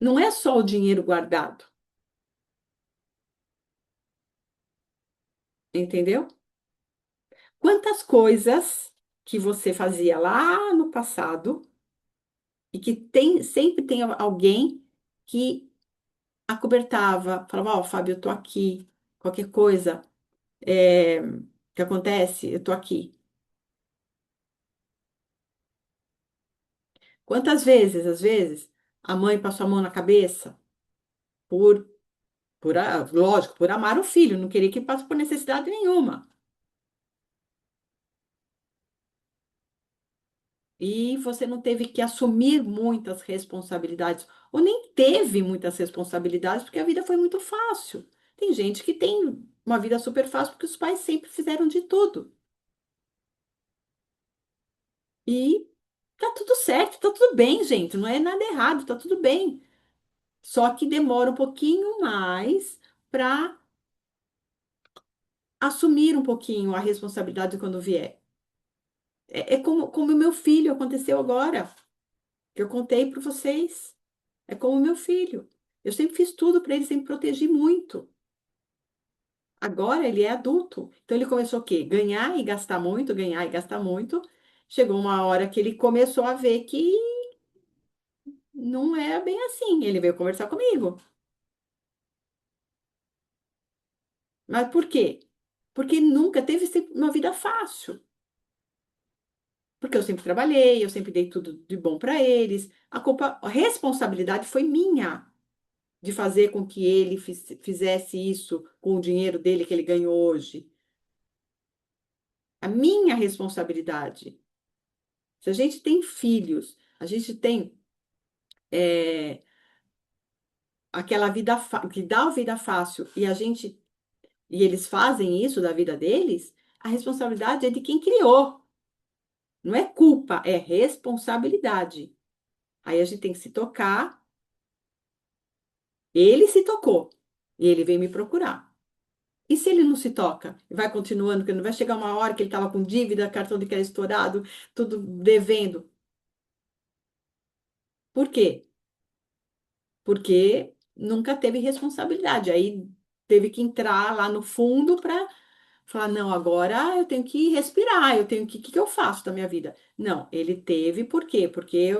não é só o dinheiro guardado, entendeu? Quantas coisas que você fazia lá no passado e que sempre tem alguém que acobertava, falava, ó, Fábio, eu tô aqui, qualquer coisa que acontece, eu tô aqui. Quantas vezes, às vezes, a mãe passou a mão na cabeça por, lógico, por amar o filho, não queria que passe por necessidade nenhuma. E você não teve que assumir muitas responsabilidades, ou nem teve muitas responsabilidades, porque a vida foi muito fácil. Tem gente que tem uma vida super fácil porque os pais sempre fizeram de tudo. E tá tudo certo, tá tudo bem, gente. Não é nada errado, tá tudo bem. Só que demora um pouquinho mais para assumir um pouquinho a responsabilidade quando vier. É como o meu filho aconteceu agora, que eu contei para vocês. É como o meu filho. Eu sempre fiz tudo para ele, sempre protegi muito. Agora ele é adulto. Então ele começou o quê? Ganhar e gastar muito, ganhar e gastar muito. Chegou uma hora que ele começou a ver que não é bem assim. Ele veio conversar comigo. Mas por quê? Porque nunca teve sempre uma vida fácil. Porque eu sempre trabalhei, eu sempre dei tudo de bom para eles. A responsabilidade foi minha de fazer com que ele fizesse isso com o dinheiro dele que ele ganhou hoje. A minha responsabilidade. Se a gente tem filhos, a gente tem é, aquela vida que dá a vida fácil e eles fazem isso da vida deles, a responsabilidade é de quem criou. Não é culpa, é responsabilidade. Aí a gente tem que se tocar. Ele se tocou e ele veio me procurar. E se ele não se toca? Vai continuando, que não vai chegar uma hora que ele estava com dívida, cartão de crédito estourado, tudo devendo. Por quê? Porque nunca teve responsabilidade. Aí teve que entrar lá no fundo para falar: não, agora eu tenho que respirar, eu tenho que. O que que eu faço da minha vida? Não, ele teve, por quê? Porque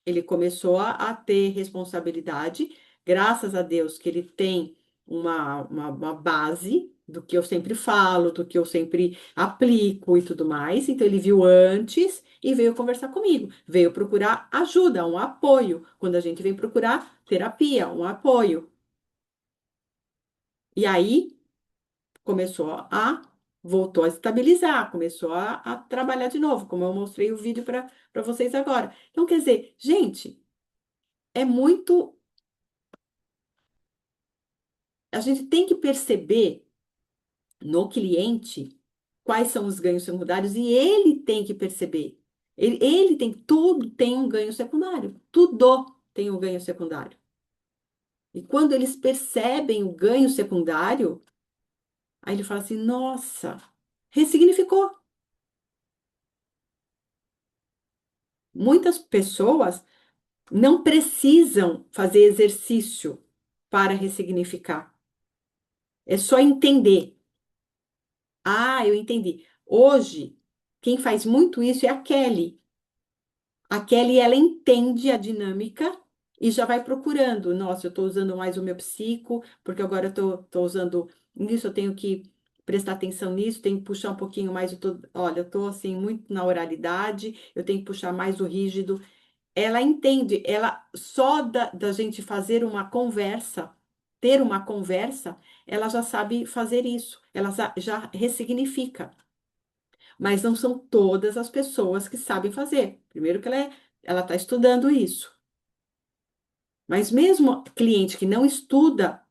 ele começou a ter responsabilidade, graças a Deus que ele tem uma base do que eu sempre falo, do que eu sempre aplico e tudo mais. Então, ele viu antes e veio conversar comigo, veio procurar ajuda, um apoio. Quando a gente vem procurar terapia, um apoio. E aí começou voltou a estabilizar, começou a trabalhar de novo, como eu mostrei o vídeo para vocês agora. Então, quer dizer, gente, é muito. A gente tem que perceber no cliente quais são os ganhos secundários e ele tem que perceber. Ele tem, tudo tem um ganho secundário. Tudo tem um ganho secundário. E quando eles percebem o ganho secundário, Aí ele fala assim: nossa, ressignificou. Muitas pessoas não precisam fazer exercício para ressignificar. É só entender. Ah, eu entendi. Hoje, quem faz muito isso é a Kelly. A Kelly, ela entende a dinâmica e já vai procurando. Nossa, eu estou usando mais o meu psico, porque agora eu estou usando isso, eu tenho que prestar atenção nisso, tenho que puxar um pouquinho mais. Olha, eu estou assim, muito na oralidade, eu tenho que puxar mais o rígido. Ela entende, ela só da gente fazer uma conversa, ter uma conversa, ela já sabe fazer isso, ela já ressignifica. Mas não são todas as pessoas que sabem fazer. Primeiro que ela está estudando isso. Mas mesmo cliente que não estuda,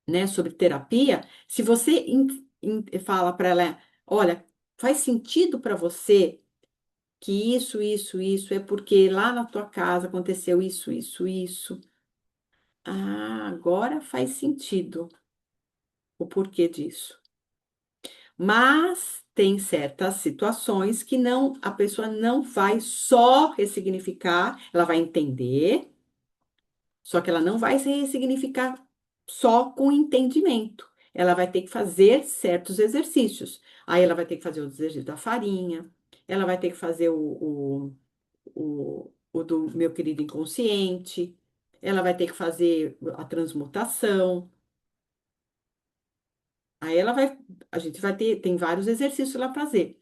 né, sobre terapia, se você fala para ela, olha, faz sentido para você que isso é porque lá na tua casa aconteceu isso. Ah, agora faz sentido o porquê disso. Mas tem certas situações que não, a pessoa não vai só ressignificar, ela vai entender, só que ela não vai se ressignificar só com entendimento. Ela vai ter que fazer certos exercícios. Aí ela vai ter que fazer o exercício da farinha, ela vai ter que fazer o do meu querido inconsciente, ela vai ter que fazer a transmutação. Aí a gente vai ter, tem vários exercícios lá para fazer.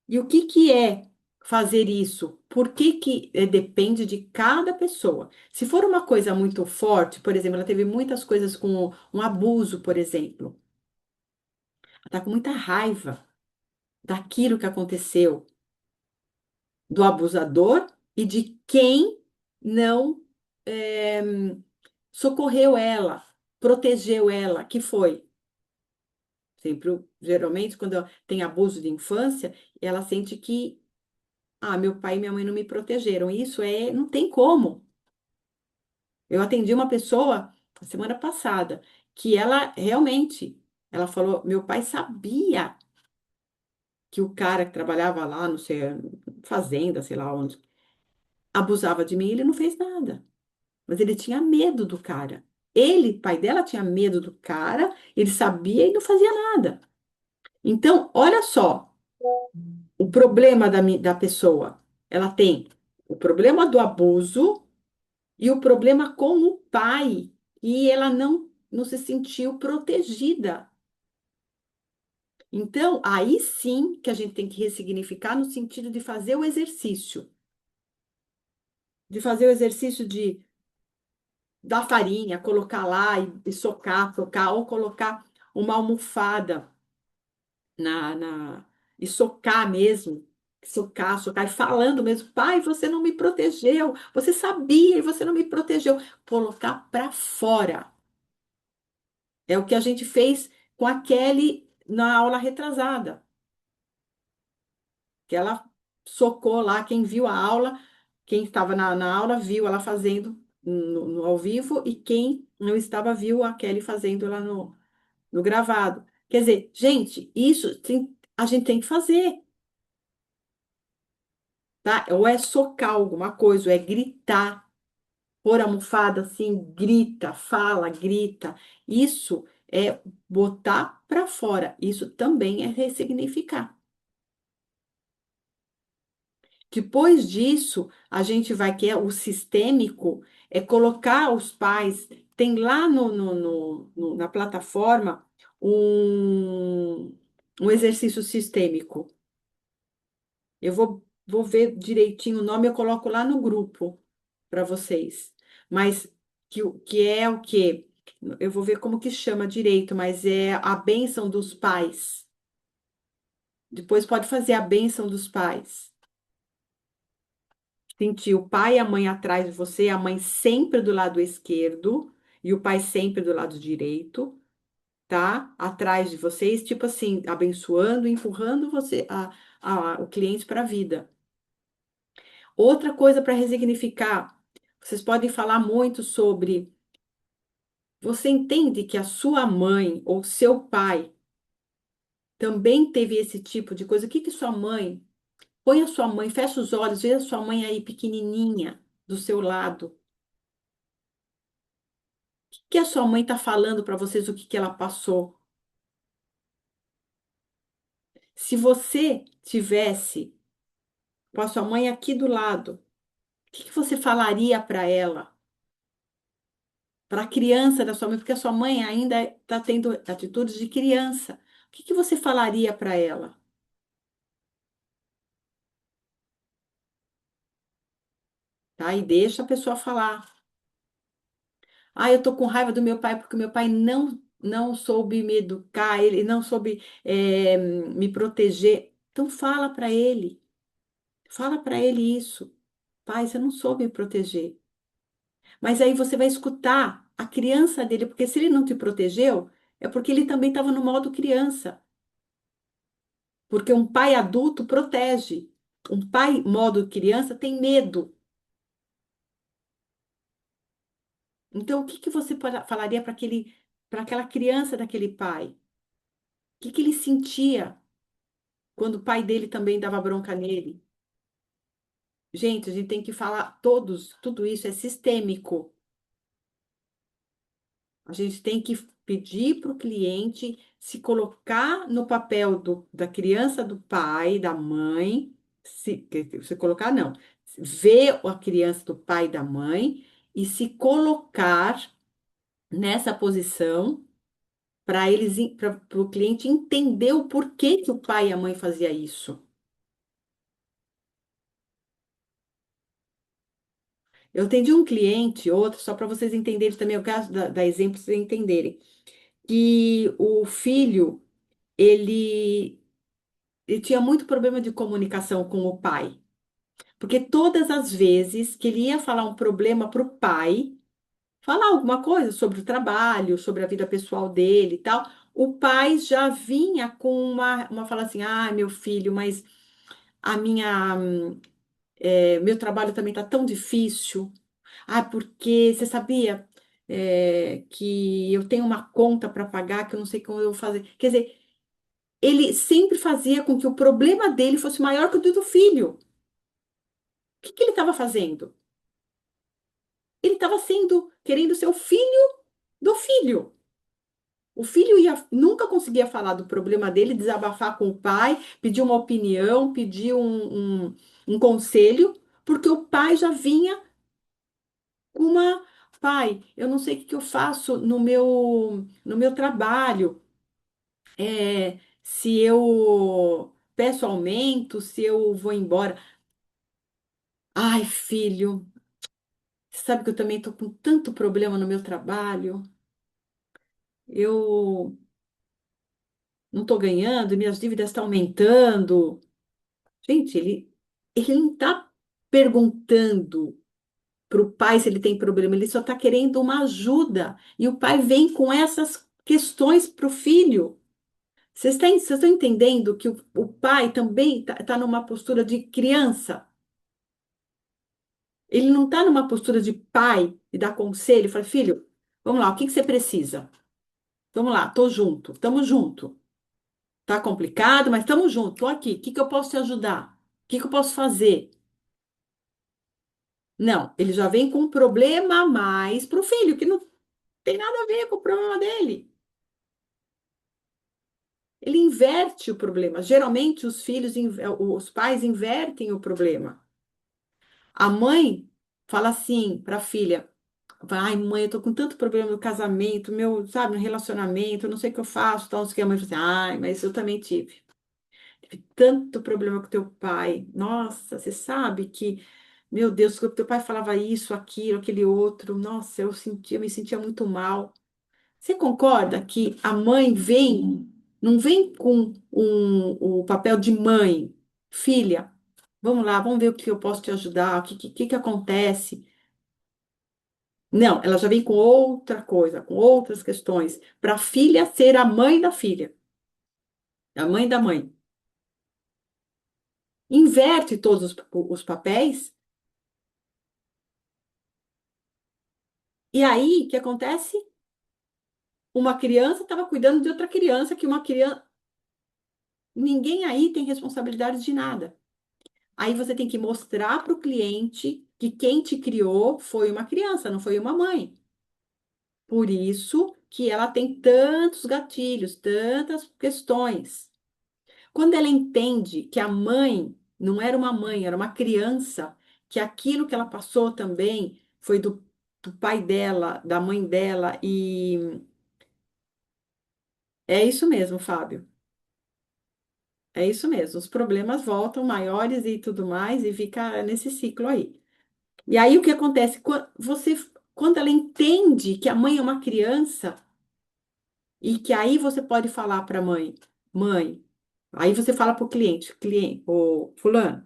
E o que que é fazer isso? Por que que depende de cada pessoa? Se for uma coisa muito forte, por exemplo, ela teve muitas coisas com um abuso, por exemplo, ela está com muita raiva daquilo que aconteceu, do abusador e de quem não eh, socorreu ela, protegeu ela, que foi. Sempre, geralmente, quando tem abuso de infância, ela sente que, ah, meu pai e minha mãe não me protegeram. Isso não tem como. Eu atendi uma pessoa a semana passada que ela realmente, ela falou, meu pai sabia que o cara que trabalhava lá, não sei, fazenda, sei lá onde, abusava de mim, e ele não fez nada. Mas ele tinha medo do cara. Ele, pai dela, tinha medo do cara, ele sabia e não fazia nada. Então, olha só. O problema da pessoa. Ela tem o problema do abuso e o problema com o pai. E ela não se sentiu protegida. Então, aí sim que a gente tem que ressignificar no sentido de fazer o exercício. De fazer o exercício de da farinha, colocar lá e socar, ou colocar uma almofada e socar mesmo, socar, e falando mesmo, pai, você não me protegeu, você sabia e você não me protegeu. Colocar para fora. É o que a gente fez com a Kelly na aula retrasada, que ela socou lá, quem viu a aula, quem estava na aula viu ela fazendo no ao vivo e quem não estava viu a Kelly fazendo lá no gravado. Quer dizer, gente, a gente tem que fazer. Tá? Ou é socar alguma coisa, ou é gritar, pôr a almofada assim, grita, fala, grita. Isso é botar para fora. Isso também é ressignificar. Depois disso, a gente vai que é o sistêmico, é colocar os pais, tem lá na plataforma um, um exercício sistêmico. Eu vou ver direitinho o nome, eu coloco lá no grupo para vocês. Mas que é o quê? Eu vou ver como que chama direito, mas é a bênção dos pais. Depois pode fazer a bênção dos pais. Sentir o pai e a mãe atrás de você, a mãe sempre do lado esquerdo e o pai sempre do lado direito, tá? Atrás de vocês, tipo assim, abençoando, empurrando o cliente para a vida. Outra coisa para resignificar, vocês podem falar muito sobre. Você entende que a sua mãe ou seu pai também teve esse tipo de coisa. O que que sua mãe, põe a sua mãe, fecha os olhos, vê a sua mãe aí pequenininha do seu lado. O que que a sua mãe está falando para vocês, o que que ela passou? Se você tivesse com a sua mãe aqui do lado, o que que você falaria para ela? Para a criança da sua mãe, porque a sua mãe ainda está tendo atitudes de criança. O que que você falaria para ela? Tá? E deixa a pessoa falar. Ah, eu tô com raiva do meu pai porque meu pai não soube me educar, ele não soube me proteger. Então fala para ele isso. Pai, você não soube me proteger. Mas aí você vai escutar a criança dele, porque se ele não te protegeu, é porque ele também estava no modo criança. Porque um pai adulto protege. Um pai modo criança tem medo. Então, o que que você falaria para aquela criança daquele pai? O que que ele sentia quando o pai dele também dava bronca nele? Gente, a gente tem que falar tudo isso é sistêmico. A gente tem que pedir para o cliente se colocar no papel da criança, do pai, da mãe, se colocar, não, ver a criança do pai e da mãe e se colocar nessa posição para para o cliente entender o porquê que o pai e a mãe fazia isso. Eu atendi um cliente, outro, só para vocês entenderem também o caso da exemplo, para vocês entenderem, que o filho, ele, ele tinha muito problema de comunicação com o pai, porque todas as vezes que ele ia falar um problema para o pai, falar alguma coisa sobre o trabalho, sobre a vida pessoal dele e tal, o pai já vinha com uma fala assim, ah, meu filho, mas a meu trabalho também está tão difícil. Ah, porque você sabia que eu tenho uma conta para pagar que eu não sei como eu vou fazer. Quer dizer, ele sempre fazia com que o problema dele fosse maior que o do filho. O que que ele estava fazendo? Ele estava querendo ser o filho do filho. O filho nunca conseguia falar do problema dele, desabafar com o pai, pedir uma opinião, pedir um conselho, porque o pai já vinha uma, pai, eu não sei o que que eu faço no meu trabalho. Se eu peço aumento, se eu vou embora. Ai, filho, você sabe que eu também estou com tanto problema no meu trabalho. Eu não estou ganhando, minhas dívidas estão aumentando. Gente, ele não está perguntando para o pai se ele tem problema, ele só está querendo uma ajuda. E o pai vem com essas questões para o filho. Vocês estão entendendo que o pai também está numa postura de criança? Ele não está numa postura de pai e dar conselho, fala, filho, vamos lá, o que que você precisa? Vamos lá, tô junto, tamo junto. Tá complicado, mas tamo junto, tô aqui. O que que eu posso te ajudar? O que que eu posso fazer? Não, ele já vem com um problema a mais pro filho, que não tem nada a ver com o problema dele. Ele inverte o problema. Geralmente os pais invertem o problema. A mãe fala assim para a filha: ai, mãe, eu tô com tanto problema no casamento, meu, sabe, no relacionamento, eu não sei o que eu faço, tal, não sei o que. A mãe fala assim: ai, mas eu também tive. Tive tanto problema com teu pai. Nossa, você sabe que, meu Deus, que o teu pai falava isso, aquilo, aquele outro. Nossa, eu me sentia muito mal. Você concorda que a mãe não vem com o papel de mãe, filha? Vamos lá, vamos ver o que eu posso te ajudar, o que acontece. Não, ela já vem com outra coisa, com outras questões, para a filha ser a mãe da filha, a mãe da mãe. Inverte todos os papéis, e aí o que acontece? Uma criança estava cuidando de outra criança, que uma criança. Ninguém aí tem responsabilidade de nada. Aí você tem que mostrar para o cliente que quem te criou foi uma criança, não foi uma mãe. Por isso que ela tem tantos gatilhos, tantas questões. Quando ela entende que a mãe não era uma mãe, era uma criança, que aquilo que ela passou também foi do pai dela, da mãe dela, e é isso mesmo, Fábio. É isso mesmo. Os problemas voltam maiores e tudo mais, e fica nesse ciclo aí. E aí o que acontece? Quando ela entende que a mãe é uma criança, e que aí você pode falar para a mãe, mãe, aí você fala para o cliente, o fulano,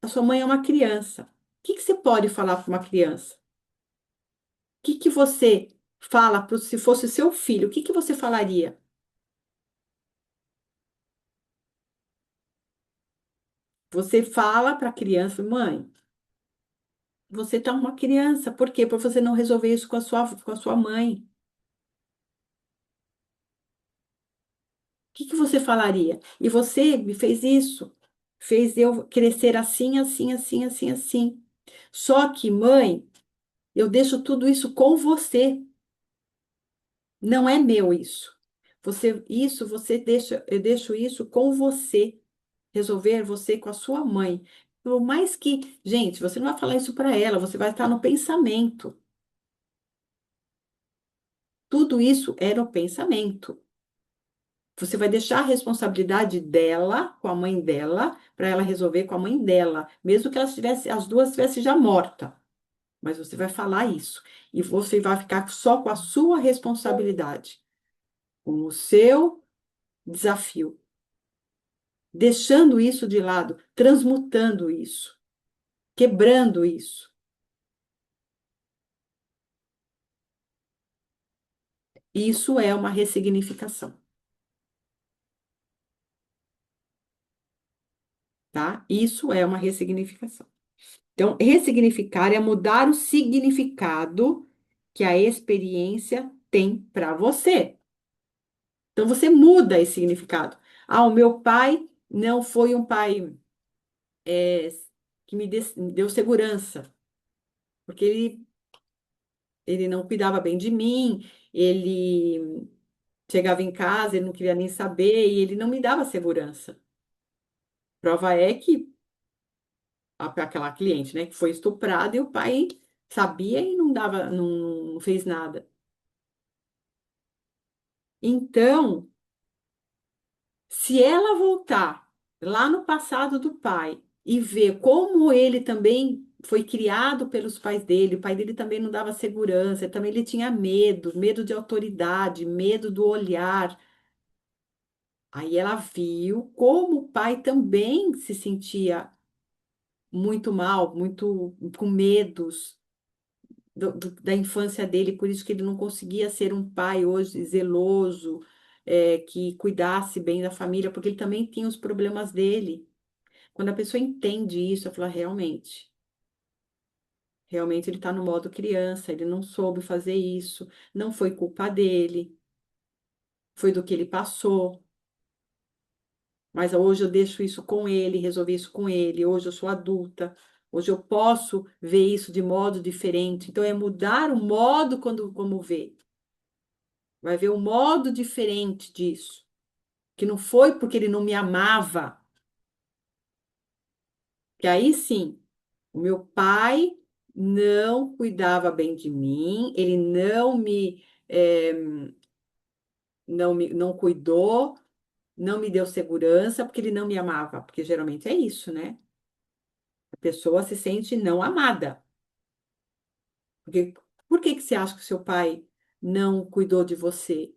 a sua mãe é uma criança. O que que você pode falar para uma criança? O que que você fala para se fosse seu filho? O que que você falaria? Você fala para a criança, mãe, você tá uma criança. Por quê? Por você não resolver isso com a sua mãe. O que que você falaria? E você me fez isso, fez eu crescer assim, assim, assim, assim, assim. Só que, mãe, eu deixo tudo isso com você. Não é meu isso. Você deixa, eu deixo isso com você. Resolver você com a sua mãe. Por mais que, gente, você não vai falar isso para ela, você vai estar no pensamento. Tudo isso era o pensamento. Você vai deixar a responsabilidade dela com a mãe dela para ela resolver com a mãe dela, mesmo que as duas estivessem já mortas. Mas você vai falar isso e você vai ficar só com a sua responsabilidade, com o seu desafio, deixando isso de lado, transmutando isso, quebrando isso. Isso é uma ressignificação, tá? Isso é uma ressignificação. Então, ressignificar é mudar o significado que a experiência tem para você. Então, você muda esse significado. Ah, o meu pai não foi um pai é, que me deu segurança, porque ele não cuidava bem de mim, ele chegava em casa, ele não queria nem saber e ele não me dava segurança. Prova é que aquela cliente, né, que foi estuprada e o pai sabia e não dava, não fez nada. Então, se ela voltar lá no passado do pai e ver como ele também foi criado pelos pais dele, o pai dele também não dava segurança, também ele tinha medo, medo de autoridade, medo do olhar. Aí ela viu como o pai também se sentia muito mal, muito com medos da infância dele, por isso que ele não conseguia ser um pai hoje zeloso, que cuidasse bem da família, porque ele também tinha os problemas dele. Quando a pessoa entende isso, ela fala, realmente ele está no modo criança, ele não soube fazer isso, não foi culpa dele, foi do que ele passou. Mas hoje eu deixo isso com ele, resolvi isso com ele. Hoje eu sou adulta. Hoje eu posso ver isso de modo diferente. Então é mudar o modo como vê. Vai ver o modo diferente disso. Que não foi porque ele não me amava. Que aí sim, o meu pai não cuidava bem de mim, ele não cuidou, não me deu segurança porque ele não me amava. Porque geralmente é isso, né? A pessoa se sente não amada. Porque, por que que você acha que seu pai não cuidou de você?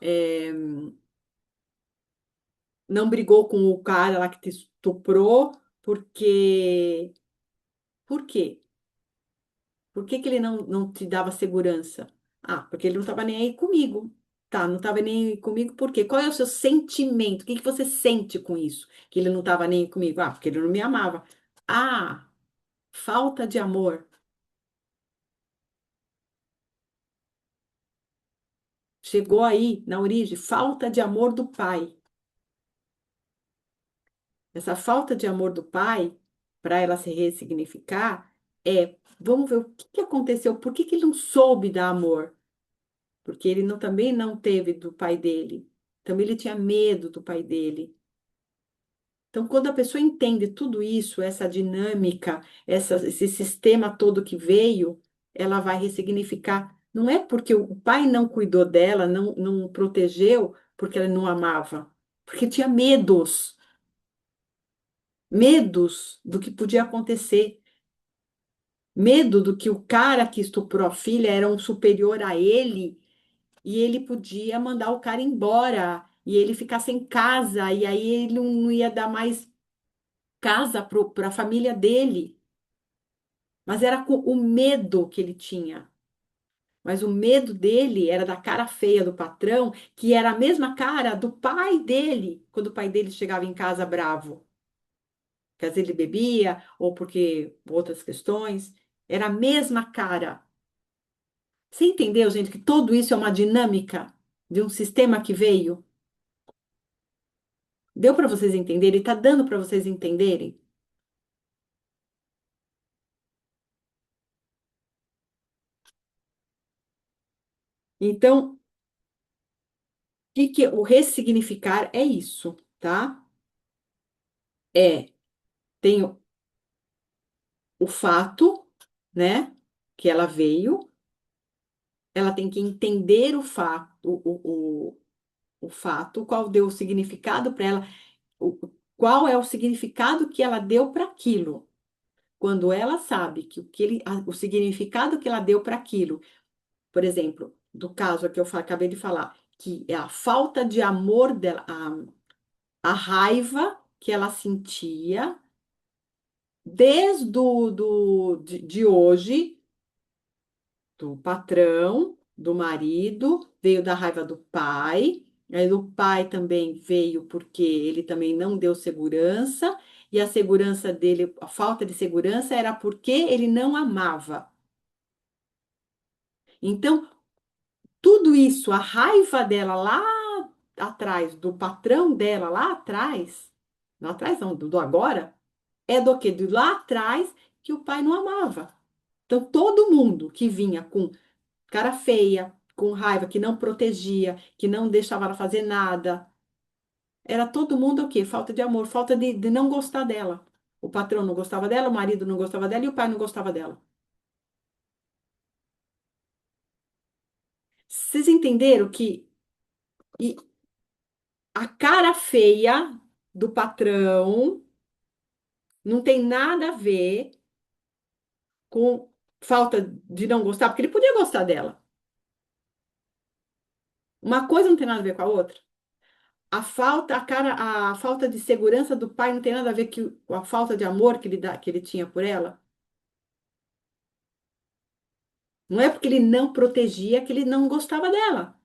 É, não brigou com o cara lá que te estuprou? Porque... Por quê? Por que que ele não te dava segurança? Ah, porque ele não estava nem aí comigo. Tá, não estava nem aí comigo por quê? Qual é o seu sentimento? O que que você sente com isso? Que ele não estava nem aí comigo? Ah, porque ele não me amava. Ah, falta de amor. Chegou aí na origem, falta de amor do pai. Essa falta de amor do pai, para ela se ressignificar, vamos ver o que que aconteceu, por que que ele não soube dar amor? Porque ele também não teve do pai dele. Também ele tinha medo do pai dele. Então, quando a pessoa entende tudo isso, essa dinâmica, esse sistema todo que veio, ela vai ressignificar. Não é porque o pai não cuidou dela, não protegeu, porque ela não amava. Porque tinha medos do que podia acontecer. Medo do que o cara que estuprou a filha era um superior a ele e ele podia mandar o cara embora e ele ficar sem casa e aí ele não ia dar mais casa para a família dele. Mas era com o medo que ele tinha. Mas o medo dele era da cara feia do patrão, que era a mesma cara do pai dele, quando o pai dele chegava em casa bravo. Quer dizer, ele bebia, ou porque outras questões. Era a mesma cara. Você entendeu, gente, que tudo isso é uma dinâmica de um sistema que veio? Deu para vocês entenderem? Está dando para vocês entenderem? Então, o ressignificar é isso, tá? É, tem o fato, né, que ela veio, ela tem que entender o fato, o fato, qual deu o significado para ela, qual é o significado que ela deu para aquilo. Quando ela sabe que o significado que ela deu para aquilo, por exemplo, do caso que eu acabei de falar, que é a falta de amor dela, a raiva que ela sentia desde de hoje, do patrão, do marido, veio da raiva do pai. Aí o pai também veio porque ele também não deu segurança, e a segurança dele, a falta de segurança era porque ele não amava. Então, tudo isso, a raiva dela lá atrás, do patrão dela lá atrás não, do agora, é do que? Do lá atrás que o pai não amava. Então, todo mundo que vinha com cara feia, com raiva, que não protegia, que não deixava ela fazer nada, era todo mundo o quê? Falta de amor, falta de não gostar dela. O patrão não gostava dela, o marido não gostava dela e o pai não gostava dela. Vocês entenderam que e a cara feia do patrão não tem nada a ver com falta de não gostar, porque ele podia gostar dela. Uma coisa não tem nada a ver com a outra. A falta de segurança do pai não tem nada a ver com a falta de amor que ele tinha por ela. Não é porque ele não protegia que ele não gostava dela.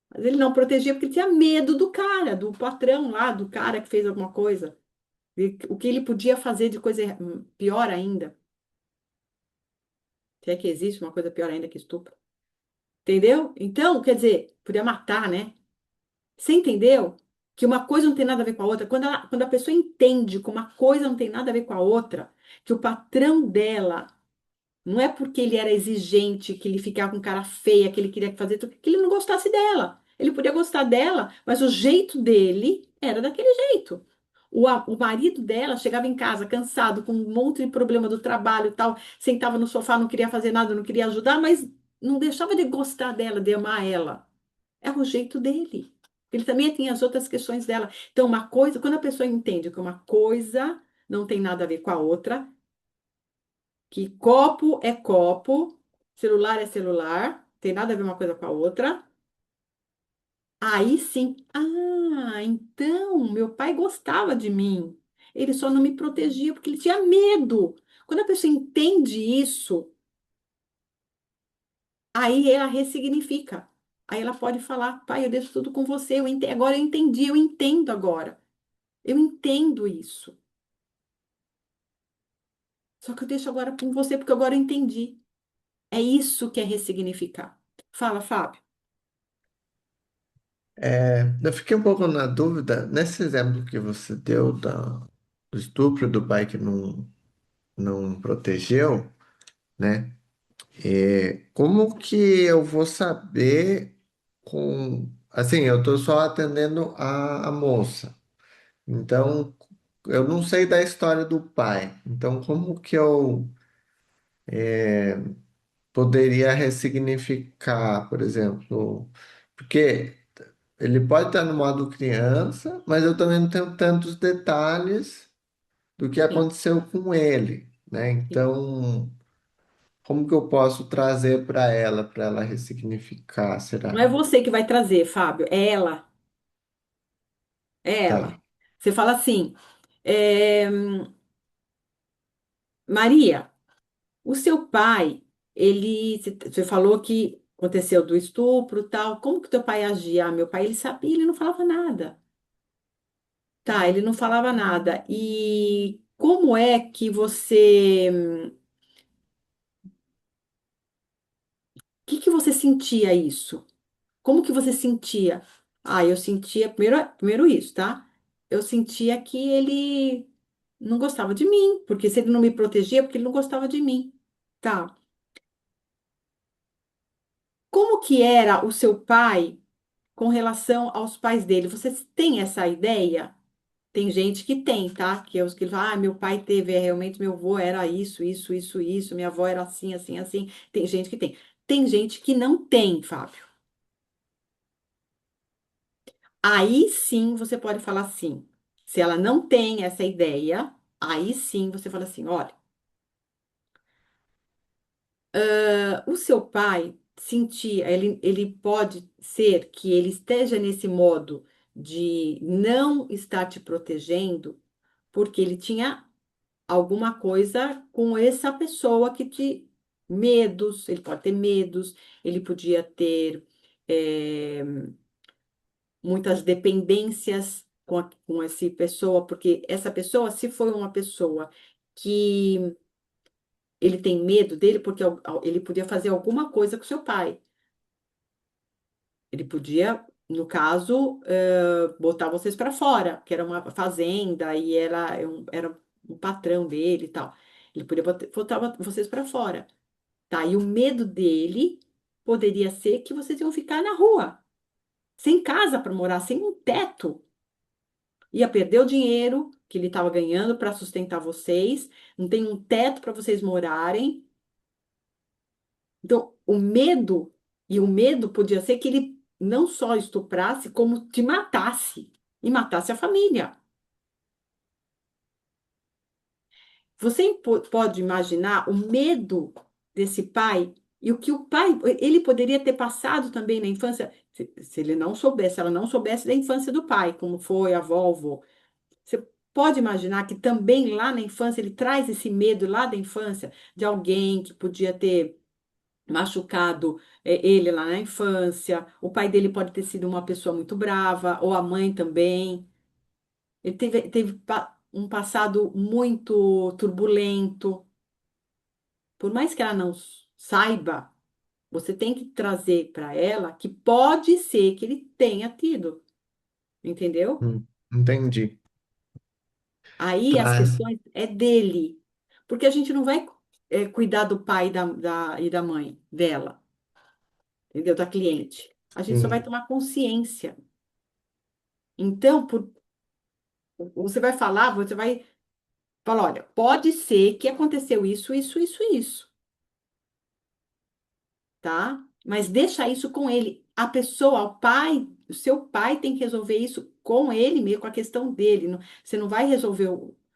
Mas ele não protegia porque ele tinha medo do cara, do patrão lá, do cara que fez alguma coisa. O que ele podia fazer de coisa pior ainda. Se é que existe uma coisa pior ainda que estupro. Entendeu? Então, quer dizer, podia matar, né? Você entendeu? Que uma coisa não tem nada a ver com a outra. Quando a pessoa entende que uma coisa não tem nada a ver com a outra, que o patrão dela não é porque ele era exigente, que ele ficava com cara feia, que ele queria fazer tudo, que ele não gostasse dela. Ele podia gostar dela, mas o jeito dele era daquele jeito. O marido dela chegava em casa cansado, com um monte de problema do trabalho e tal, sentava no sofá, não queria fazer nada, não queria ajudar, mas não deixava de gostar dela, de amar ela. É o jeito dele. Ele também tinha as outras questões dela. Então, uma coisa, quando a pessoa entende que uma coisa não tem nada a ver com a outra, que copo, celular é celular, tem nada a ver uma coisa com a outra. Aí sim, então meu pai gostava de mim. Ele só não me protegia porque ele tinha medo. Quando a pessoa entende isso, aí ela ressignifica. Aí ela pode falar, pai, eu deixo tudo com você. Agora eu entendi, eu entendo agora. Eu entendo isso. Só que eu deixo agora com você porque agora eu entendi. É isso que é ressignificar. Fala, Fábio.
Eu fiquei um pouco na dúvida, nesse exemplo que você deu do estupro do pai que não protegeu, né? Como que eu vou saber assim, eu tô só atendendo a moça. Então, eu não sei da história do pai. Então, como que eu poderia ressignificar, por exemplo? Porque ele pode estar no modo criança, mas eu também não tenho tantos detalhes do que
Sim,
aconteceu com ele, né?
sim.
Então, como que eu posso trazer para ela ressignificar,
Não é
será?
você que vai trazer, Fábio, é ela. É ela.
Tá.
Você fala assim, é, Maria, o seu pai, você falou que aconteceu do estupro, tal. Como que teu pai agia? Ah, meu pai, ele sabia, ele não falava nada. Tá, ele não falava nada. E como é que que você sentia isso? Como que você sentia? Ah, eu sentia, primeiro isso, tá? Eu sentia que ele não gostava de mim, porque se ele não me protegia, é porque ele não gostava de mim. Tá. Como que era o seu pai com relação aos pais dele? Você tem essa ideia? Tem gente que tem, tá? Que é os que falam, ah, meu pai teve, realmente meu avô era isso, isso, isso, isso, minha avó era assim, assim, assim. Tem gente que tem. Tem gente que não tem, Fábio. Aí sim você pode falar assim. Se ela não tem essa ideia, aí sim você fala assim: olha, o seu pai sentir, ele pode ser que ele esteja nesse modo de não estar te protegendo, porque ele tinha alguma coisa com essa pessoa que te. Medos, ele pode ter medos, ele podia ter. eh, Muitas dependências com essa pessoa, porque essa pessoa, se for uma pessoa que ele tem medo dele, porque ele podia fazer alguma coisa com seu pai. Ele podia, no caso, botar vocês para fora, que era uma fazenda e era um patrão dele e tal. Ele podia botar vocês para fora, tá? E o medo dele poderia ser que vocês iam ficar na rua, sem casa para morar, sem um teto. Ia perder o dinheiro que ele estava ganhando para sustentar vocês, não tem um teto para vocês morarem. Então, o medo podia ser que ele não só estuprasse, como te matasse e matasse a família. Você pode imaginar o medo desse pai e o que o pai, ele poderia ter passado também na infância, se ele não soubesse, se ela não soubesse da infância do pai, como foi a avó, o avô. Você pode imaginar que também lá na infância ele traz esse medo lá da infância de alguém que podia ter machucado ele lá na infância. O pai dele pode ter sido uma pessoa muito brava, ou a mãe também. Ele teve um passado muito turbulento. Por mais que ela não saiba, você tem que trazer para ela que pode ser que ele tenha tido, entendeu?
Entendi.
Aí as
Traz.
questões é dele. Porque a gente não vai cuidar do pai e da mãe dela, entendeu? Da cliente. A gente só vai
Sim.
tomar consciência. Então, você vai falar, olha, pode ser que aconteceu isso, isso, isso, isso, tá? Mas deixa isso com ele. A pessoa, o pai, o seu pai tem que resolver isso com ele mesmo, com a questão dele. Você não vai resolver,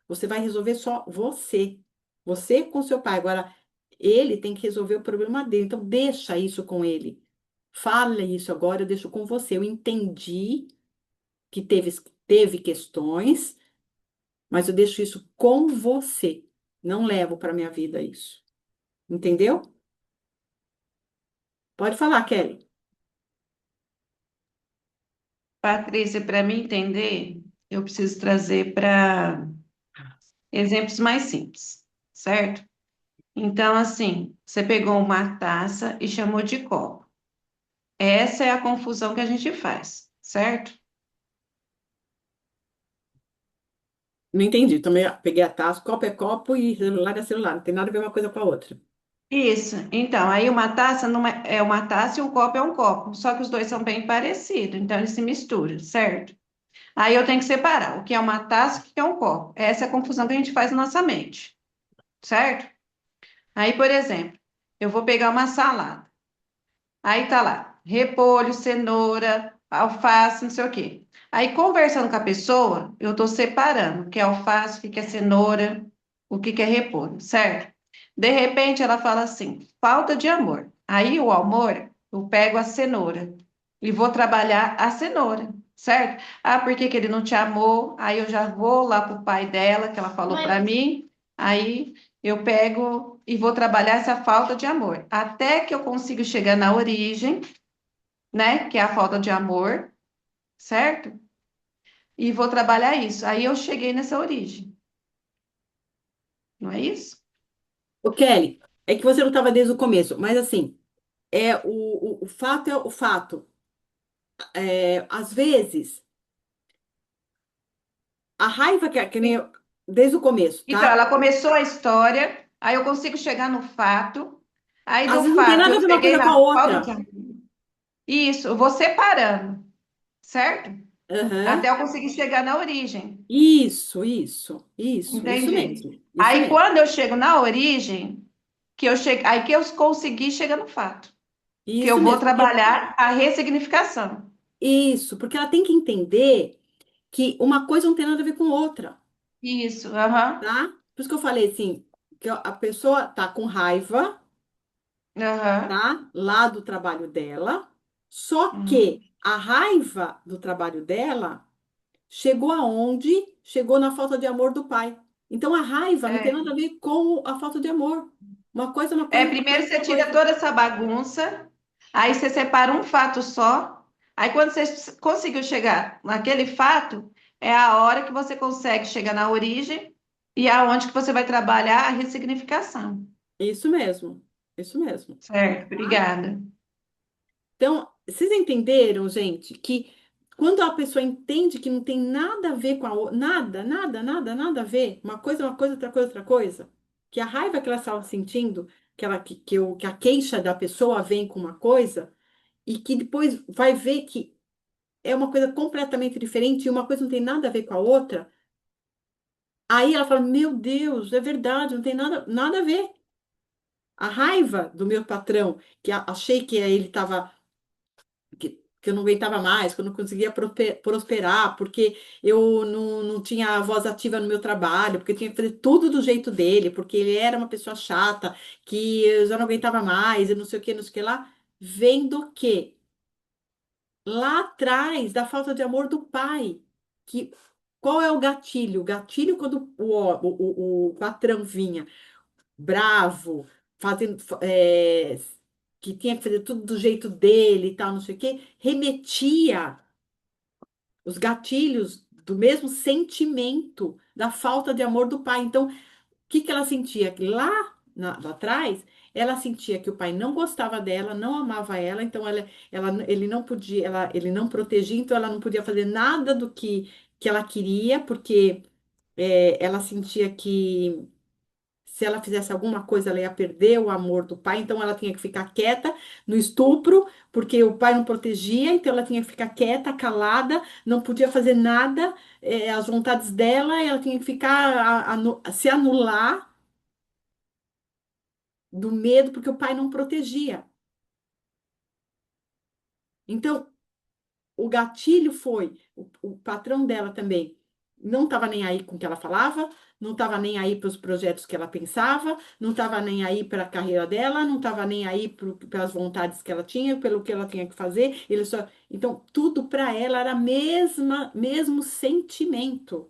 você vai resolver só você. Você com seu pai. Agora, ele tem que resolver o problema dele. Então, deixa isso com ele. Fala isso agora, eu deixo com você. Eu entendi que teve questões, mas eu deixo isso com você. Não levo para minha vida isso. Entendeu? Pode falar, Kelly.
Patrícia, para mim entender, eu preciso trazer para exemplos mais simples, certo? Então, assim, você pegou uma taça e chamou de copo. Essa é a confusão que a gente faz, certo?
Não entendi. Também peguei a taça, copo é copo e celular é celular. Não tem nada a ver uma coisa com a outra.
Isso. Então, aí uma taça não é uma taça e um copo é um copo. Só que os dois são bem parecidos, então eles se misturam, certo? Aí eu tenho que separar o que é uma taça e o que é um copo. Essa é a confusão que a gente faz na nossa mente, certo? Aí, por exemplo, eu vou pegar uma salada. Aí tá lá, repolho, cenoura, alface, não sei o quê. Aí, conversando com a pessoa, eu tô separando o que é alface, o que que é cenoura, o que que é repolho, certo? De repente, ela fala assim, falta de amor. Aí, o amor, eu pego a cenoura e vou trabalhar a cenoura, certo? Ah, por que que ele não te amou? Aí eu já vou lá pro pai dela, que ela falou para mim. Aí eu pego e vou trabalhar essa falta de amor, até que eu consiga chegar na origem, né, que é a falta de amor, certo? E vou trabalhar isso. Aí eu cheguei nessa origem, não é isso?
O Kelly, é que você não estava desde o começo, mas assim, o fato é o fato. Às vezes, a raiva que nem desde o começo,
Então,
tá?
ela começou a história, aí eu consigo chegar no fato, aí
Às
do
vezes não tem
fato
nada
eu
a ver uma
cheguei
coisa com a
na falta de
outra.
amor. Isso, eu vou separando, certo? Até
Aham.
eu conseguir chegar na origem.
Isso
Entendi.
mesmo, isso
Aí
mesmo,
quando eu chego na origem, que eu chego, aí que eu consegui chegar no fato, que eu
isso
vou
mesmo, porque
trabalhar a ressignificação.
porque ela tem que entender que uma coisa não tem nada a ver com outra,
Isso, aham,
tá? Por isso que eu falei assim, que a pessoa tá com raiva,
aham,
tá? Lá do trabalho dela, só que
uhum,
a raiva do trabalho dela chegou aonde? Chegou na falta de amor do pai. Então a raiva não tem
é.
nada a ver com a falta de amor. Uma
É,
coisa, outra
primeiro
coisa,
você
outra
tira
coisa.
toda essa bagunça, aí você separa um fato só, aí quando você conseguiu chegar naquele fato, é a hora que você consegue chegar na origem e é aonde que você vai trabalhar a ressignificação.
Isso mesmo, isso mesmo.
Certo,
Tá?
obrigada.
Então, vocês entenderam, gente, que quando a pessoa entende que não tem nada a ver com a outra, nada a ver, uma coisa, outra coisa, que a raiva que ela estava sentindo, que a queixa da pessoa vem com uma coisa, e que depois vai ver que é uma coisa completamente diferente e uma coisa não tem nada a ver com a outra, aí ela fala: Meu Deus, é verdade, não tem nada a ver. A raiva do meu patrão, que achei que ele estava que eu não aguentava mais, que eu não conseguia prosperar, porque eu não tinha voz ativa no meu trabalho, porque eu tinha que fazer tudo do jeito dele, porque ele era uma pessoa chata, que eu já não aguentava mais, e não sei o que, não sei o que lá, vem do quê? Lá atrás, da falta de amor do pai. Que, qual é o gatilho? O gatilho quando o patrão vinha bravo, fazendo, que tinha que fazer tudo do jeito dele e tal, não sei o quê, remetia os gatilhos do mesmo sentimento da falta de amor do pai. Então, o que que ela sentia? Que lá atrás, ela sentia que o pai não gostava dela, não amava ela, então ele não podia, ele não protegia, então ela não podia fazer nada que ela queria, porque ela sentia que se ela fizesse alguma coisa, ela ia perder o amor do pai, então ela tinha que ficar quieta no estupro, porque o pai não protegia, então ela tinha que ficar quieta, calada, não podia fazer nada, as vontades dela, ela tinha que ficar, se anular do medo, porque o pai não protegia. Então, o gatilho foi, o patrão dela também não estava nem aí com o que ela falava, não estava nem aí para os projetos que ela pensava, não estava nem aí para a carreira dela, não estava nem aí pelas vontades que ela tinha, pelo que ela tinha que fazer. Então, tudo para ela era mesmo sentimento.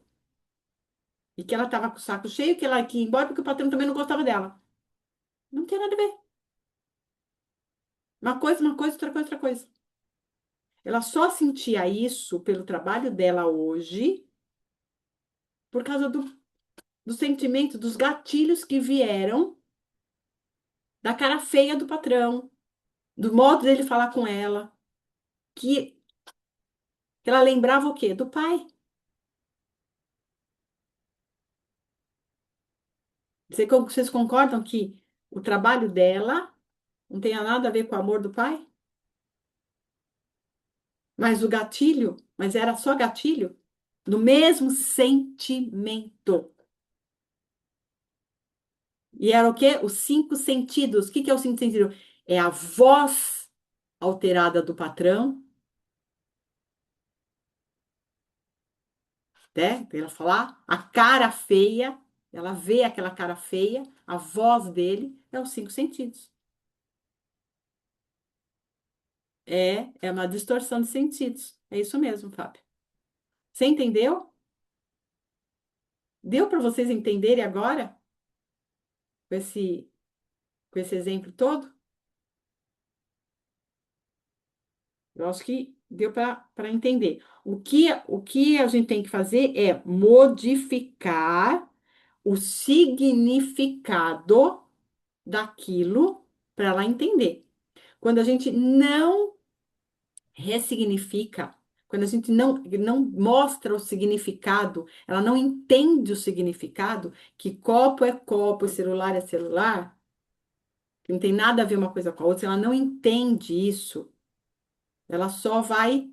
E que ela estava com o saco cheio, que ela queria ir embora porque o patrão também não gostava dela. Não tem nada a ver. Uma coisa, outra coisa, outra coisa. Ela só sentia isso pelo trabalho dela hoje por causa do sentimento, dos gatilhos que vieram da cara feia do patrão, do modo dele falar com ela, que ela lembrava o quê? Do pai. Vocês concordam que o trabalho dela não tenha nada a ver com o amor do pai? Mas o gatilho, mas era só gatilho do mesmo sentimento. E era o quê? Os 5 sentidos. O que que é os 5 sentidos? É a voz alterada do patrão, né? Ela falar, a cara feia, ela vê aquela cara feia, a voz dele é os 5 sentidos. É uma distorção de sentidos. É isso mesmo, Fábio. Você entendeu? Deu para vocês entenderem agora com esse exemplo todo? Eu acho que deu para entender. O que a gente tem que fazer é modificar o significado daquilo para ela entender. Quando a gente não ressignifica, quando a gente não mostra o significado, ela não entende o significado, que copo é copo e celular é celular, que não tem nada a ver uma coisa com a outra, se ela não entende isso, ela só vai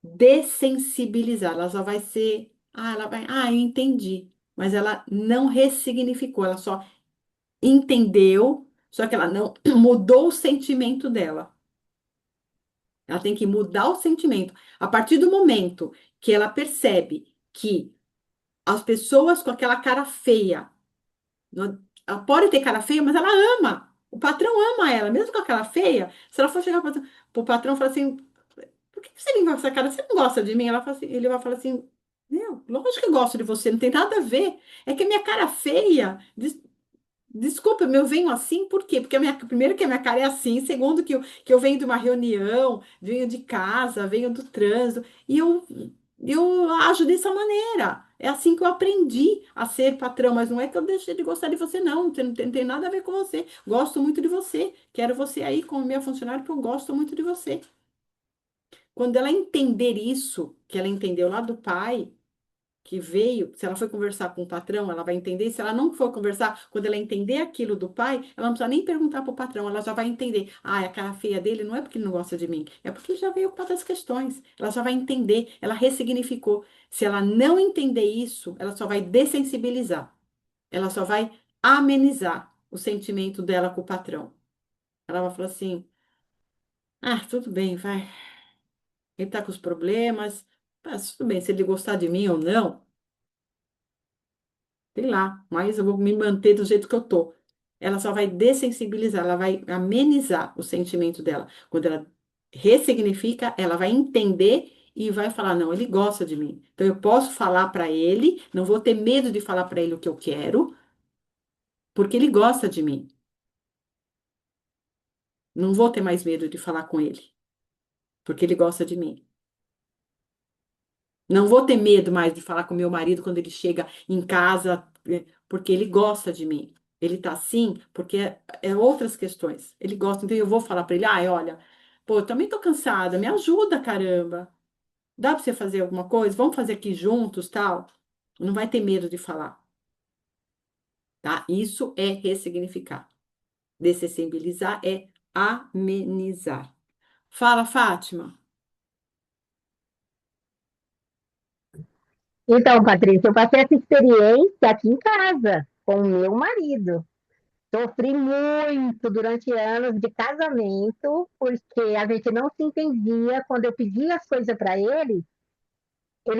dessensibilizar, ela só vai ser, eu entendi, mas ela não ressignificou, ela só entendeu, só que ela não mudou o sentimento dela. Ela tem que mudar o sentimento. A partir do momento que ela percebe que as pessoas com aquela cara feia, ela pode ter cara feia, mas ela ama. O patrão ama ela, mesmo com aquela feia. Se ela for chegar pro patrão e falar assim, por que você limpa essa cara? Você não gosta de mim? Ela fala assim, ele vai falar assim, meu, lógico que eu gosto de você, não tem nada a ver. É que a minha cara feia. Desculpa, eu venho assim, por quê? Porque primeiro que a minha cara é assim, segundo que eu venho de uma reunião, venho de casa, venho do trânsito, e eu ajo dessa maneira. É assim que eu aprendi a ser patrão, mas não é que eu deixei de gostar de você, não. Não tem nada a ver com você. Gosto muito de você. Quero você aí como meu funcionário, porque eu gosto muito de você. Quando ela entender isso, que ela entendeu lá do pai, que veio, se ela foi conversar com o patrão, ela vai entender. Se ela não for conversar, quando ela entender aquilo do pai, ela não precisa nem perguntar para o patrão, ela já vai entender. Ah, a cara feia dele não é porque ele não gosta de mim, é porque ele já veio com outras questões. Ela já vai entender, ela ressignificou. Se ela não entender isso, ela só vai dessensibilizar. Ela só vai amenizar o sentimento dela com o patrão. Ela vai falar assim: ah, tudo bem, vai. Ele tá com os problemas. Mas tudo bem, se ele gostar de mim ou não. Sei lá, mas eu vou me manter do jeito que eu tô. Ela só vai dessensibilizar, ela vai amenizar o sentimento dela. Quando ela ressignifica, ela vai entender e vai falar: não, ele gosta de mim. Então eu posso falar para ele, não vou ter medo de falar para ele o que eu quero, porque ele gosta de mim. Não vou ter mais medo de falar com ele, porque ele gosta de mim. Não vou ter medo mais de falar com meu marido quando ele chega em casa, porque ele gosta de mim. Ele tá assim porque é outras questões. Ele gosta, então eu vou falar para ele: ai, olha, pô, eu também tô cansada, me ajuda, caramba. Dá para você fazer alguma coisa? Vamos fazer aqui juntos, tal? Não vai ter medo de falar, tá? Isso é ressignificar. Dessensibilizar é amenizar. Fala, Fátima.
Então, Patrícia, eu passei essa experiência aqui em casa com o meu marido. Sofri muito durante anos de casamento, porque a gente não se entendia. Quando eu pedia as coisas para ele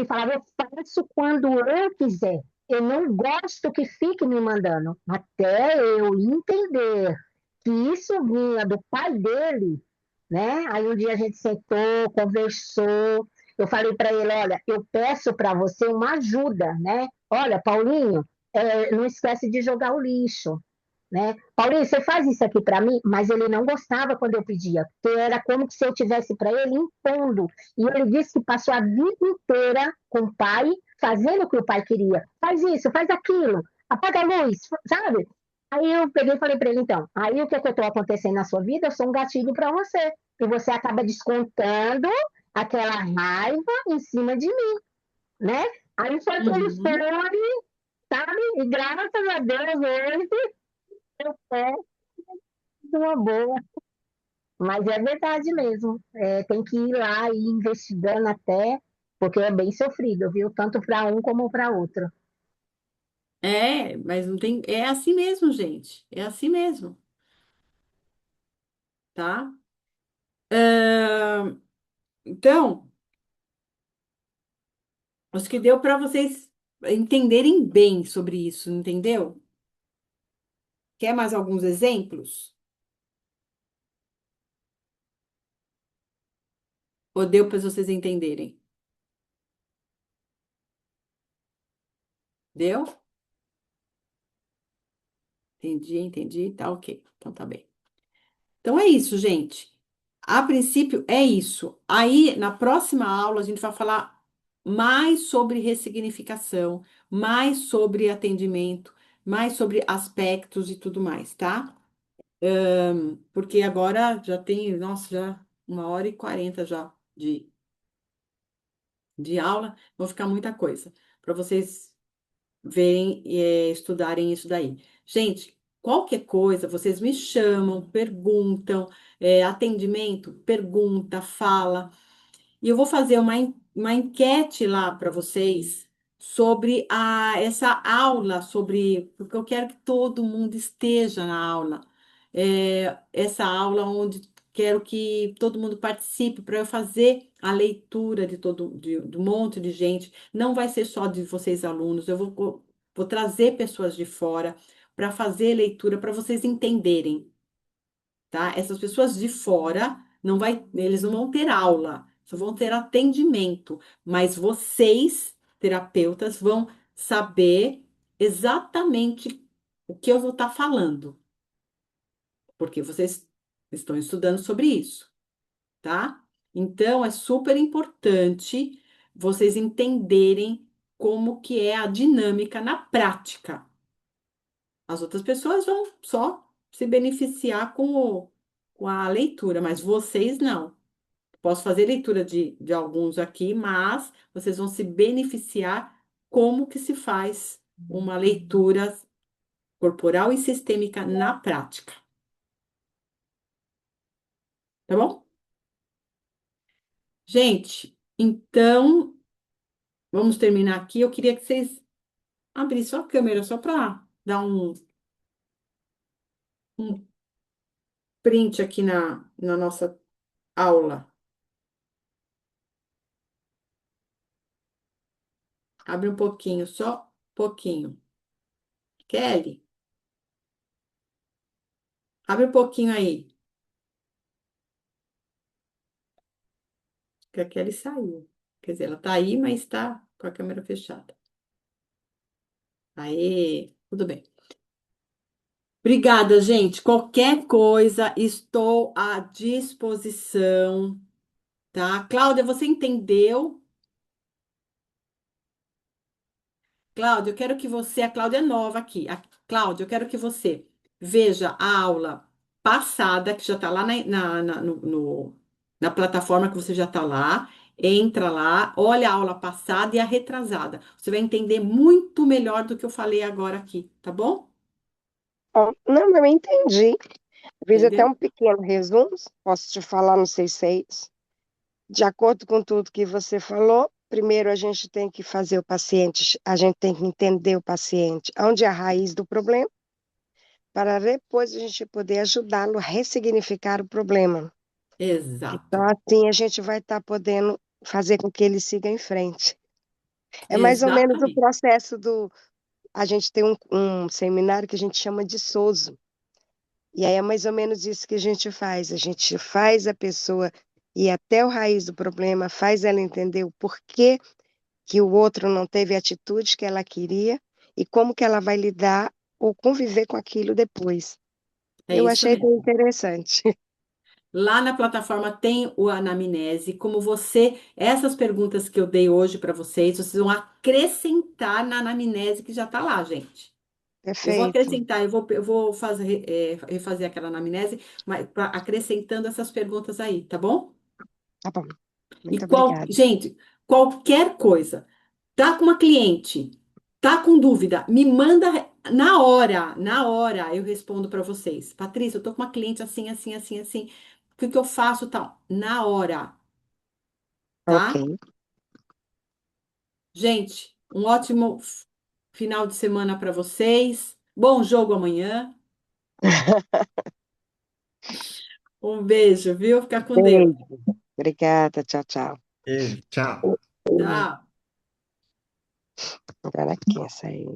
falava: eu faço quando eu quiser. Eu não gosto que fique me mandando. Até eu entender que isso vinha do pai dele, né? Aí um dia a gente sentou, conversou. Eu falei para ele: olha, eu peço para você uma ajuda, né? Olha, Paulinho, não esquece de jogar o lixo, né? Paulinho, você faz isso aqui para mim, mas ele não gostava quando eu pedia, porque era como se eu tivesse para ele impondo. E ele disse que passou a vida inteira com o pai, fazendo o que o pai queria. Faz isso, faz aquilo, apaga a luz, sabe? Aí eu peguei e falei para ele: então, aí o que que eu estou acontecendo na sua vida? Eu sou um gatilho para você. E você acaba descontando aquela raiva em cima de mim, né? Aí foi que ele foi,
Uhum.
tá? sabe? E graças a Deus hoje eu sou uma boa. Mas é verdade mesmo. Tem que ir lá e ir investigando até, porque é bem sofrido, viu? Tanto para um como para outro.
É, mas não tem. É assim mesmo, gente. É assim mesmo, tá? Então, acho que deu para vocês entenderem bem sobre isso, entendeu? Quer mais alguns exemplos? Ou deu para vocês entenderem? Deu? Entendi, tá ok. Então tá bem. Então é isso, gente. A princípio é isso. Aí, na próxima aula, a gente vai falar mais sobre ressignificação, mais sobre atendimento, mais sobre aspectos e tudo mais, tá? Porque agora já tem, nossa, já 1h40 já de aula, vão ficar muita coisa para vocês verem e estudarem isso daí. Gente, qualquer coisa, vocês me chamam, perguntam, atendimento, pergunta, fala. E eu vou fazer uma enquete lá para vocês sobre essa aula, porque eu quero que todo mundo esteja na aula. Essa aula onde quero que todo mundo participe para eu fazer a leitura de um monte de gente. Não vai ser só de vocês alunos, vou trazer pessoas de fora para fazer leitura para vocês entenderem, tá? Essas pessoas de fora eles não vão ter aula, só vão ter atendimento, mas vocês, terapeutas, vão saber exatamente o que eu vou estar falando, porque vocês estão estudando sobre isso, tá? Então é super importante vocês entenderem como que é a dinâmica na prática. As outras pessoas vão só se beneficiar com a leitura, mas vocês não. Posso fazer leitura de alguns aqui, mas vocês vão se beneficiar como que se faz uma leitura corporal e sistêmica na prática. Tá bom? Gente, então vamos terminar aqui. Eu queria que vocês abrissem a câmera só para dar um print aqui na nossa aula. Abre um pouquinho, só um pouquinho. Kelly, abre um pouquinho aí. Que a Kelly saiu. Quer dizer, ela tá aí, mas está com a câmera fechada. Aê, tudo bem. Obrigada, gente. Qualquer coisa, estou à disposição, tá? Cláudia, você entendeu? Cláudia, eu quero que você, a Cláudia é nova aqui. Cláudia, eu quero que você veja a aula passada, que já está lá na plataforma que você já está lá. Entra lá, olha a aula passada e a retrasada. Você vai entender muito melhor do que eu falei agora aqui, tá bom?
Ó, não, eu entendi. Fiz até um
Entendeu?
pequeno resumo, posso te falar, não sei se é isso. De acordo com tudo que você falou, primeiro a gente tem que fazer o paciente, a gente tem que entender o paciente, onde é a raiz do problema, para depois a gente poder ajudá-lo a ressignificar o problema. Então,
Exato.
assim, a gente vai estar podendo fazer com que ele siga em frente. É mais ou menos o
Exatamente.
processo do. A gente tem um seminário que a gente chama de SOSO. E aí é mais ou menos isso que a gente faz. A gente faz a pessoa ir até o raiz do problema, faz ela entender o porquê que o outro não teve a atitude que ela queria e como que ela vai lidar ou conviver com aquilo depois.
É
Eu
isso
achei bem
mesmo.
interessante.
Lá na plataforma tem o anamnese, como essas perguntas que eu dei hoje para vocês vão acrescentar na anamnese que já está lá, gente. Eu vou
Perfeito.
acrescentar, eu vou refazer aquela anamnese, mas acrescentando essas perguntas aí, tá bom?
Tá bom.
E
Muito obrigada.
gente, qualquer coisa, tá com uma cliente, Tá com dúvida? Me manda na hora eu respondo para vocês. Patrícia, eu tô com uma cliente assim, assim, assim, assim. O que que eu faço, tal? Na hora,
Ok.
tá? Gente, um ótimo final de semana para vocês. Bom jogo amanhã. Um beijo, viu? Fica com Deus.
Beijo. Obrigada. Tchau, tchau.
Beijo, tchau.
Tchau.
Agora aqui, essa aí.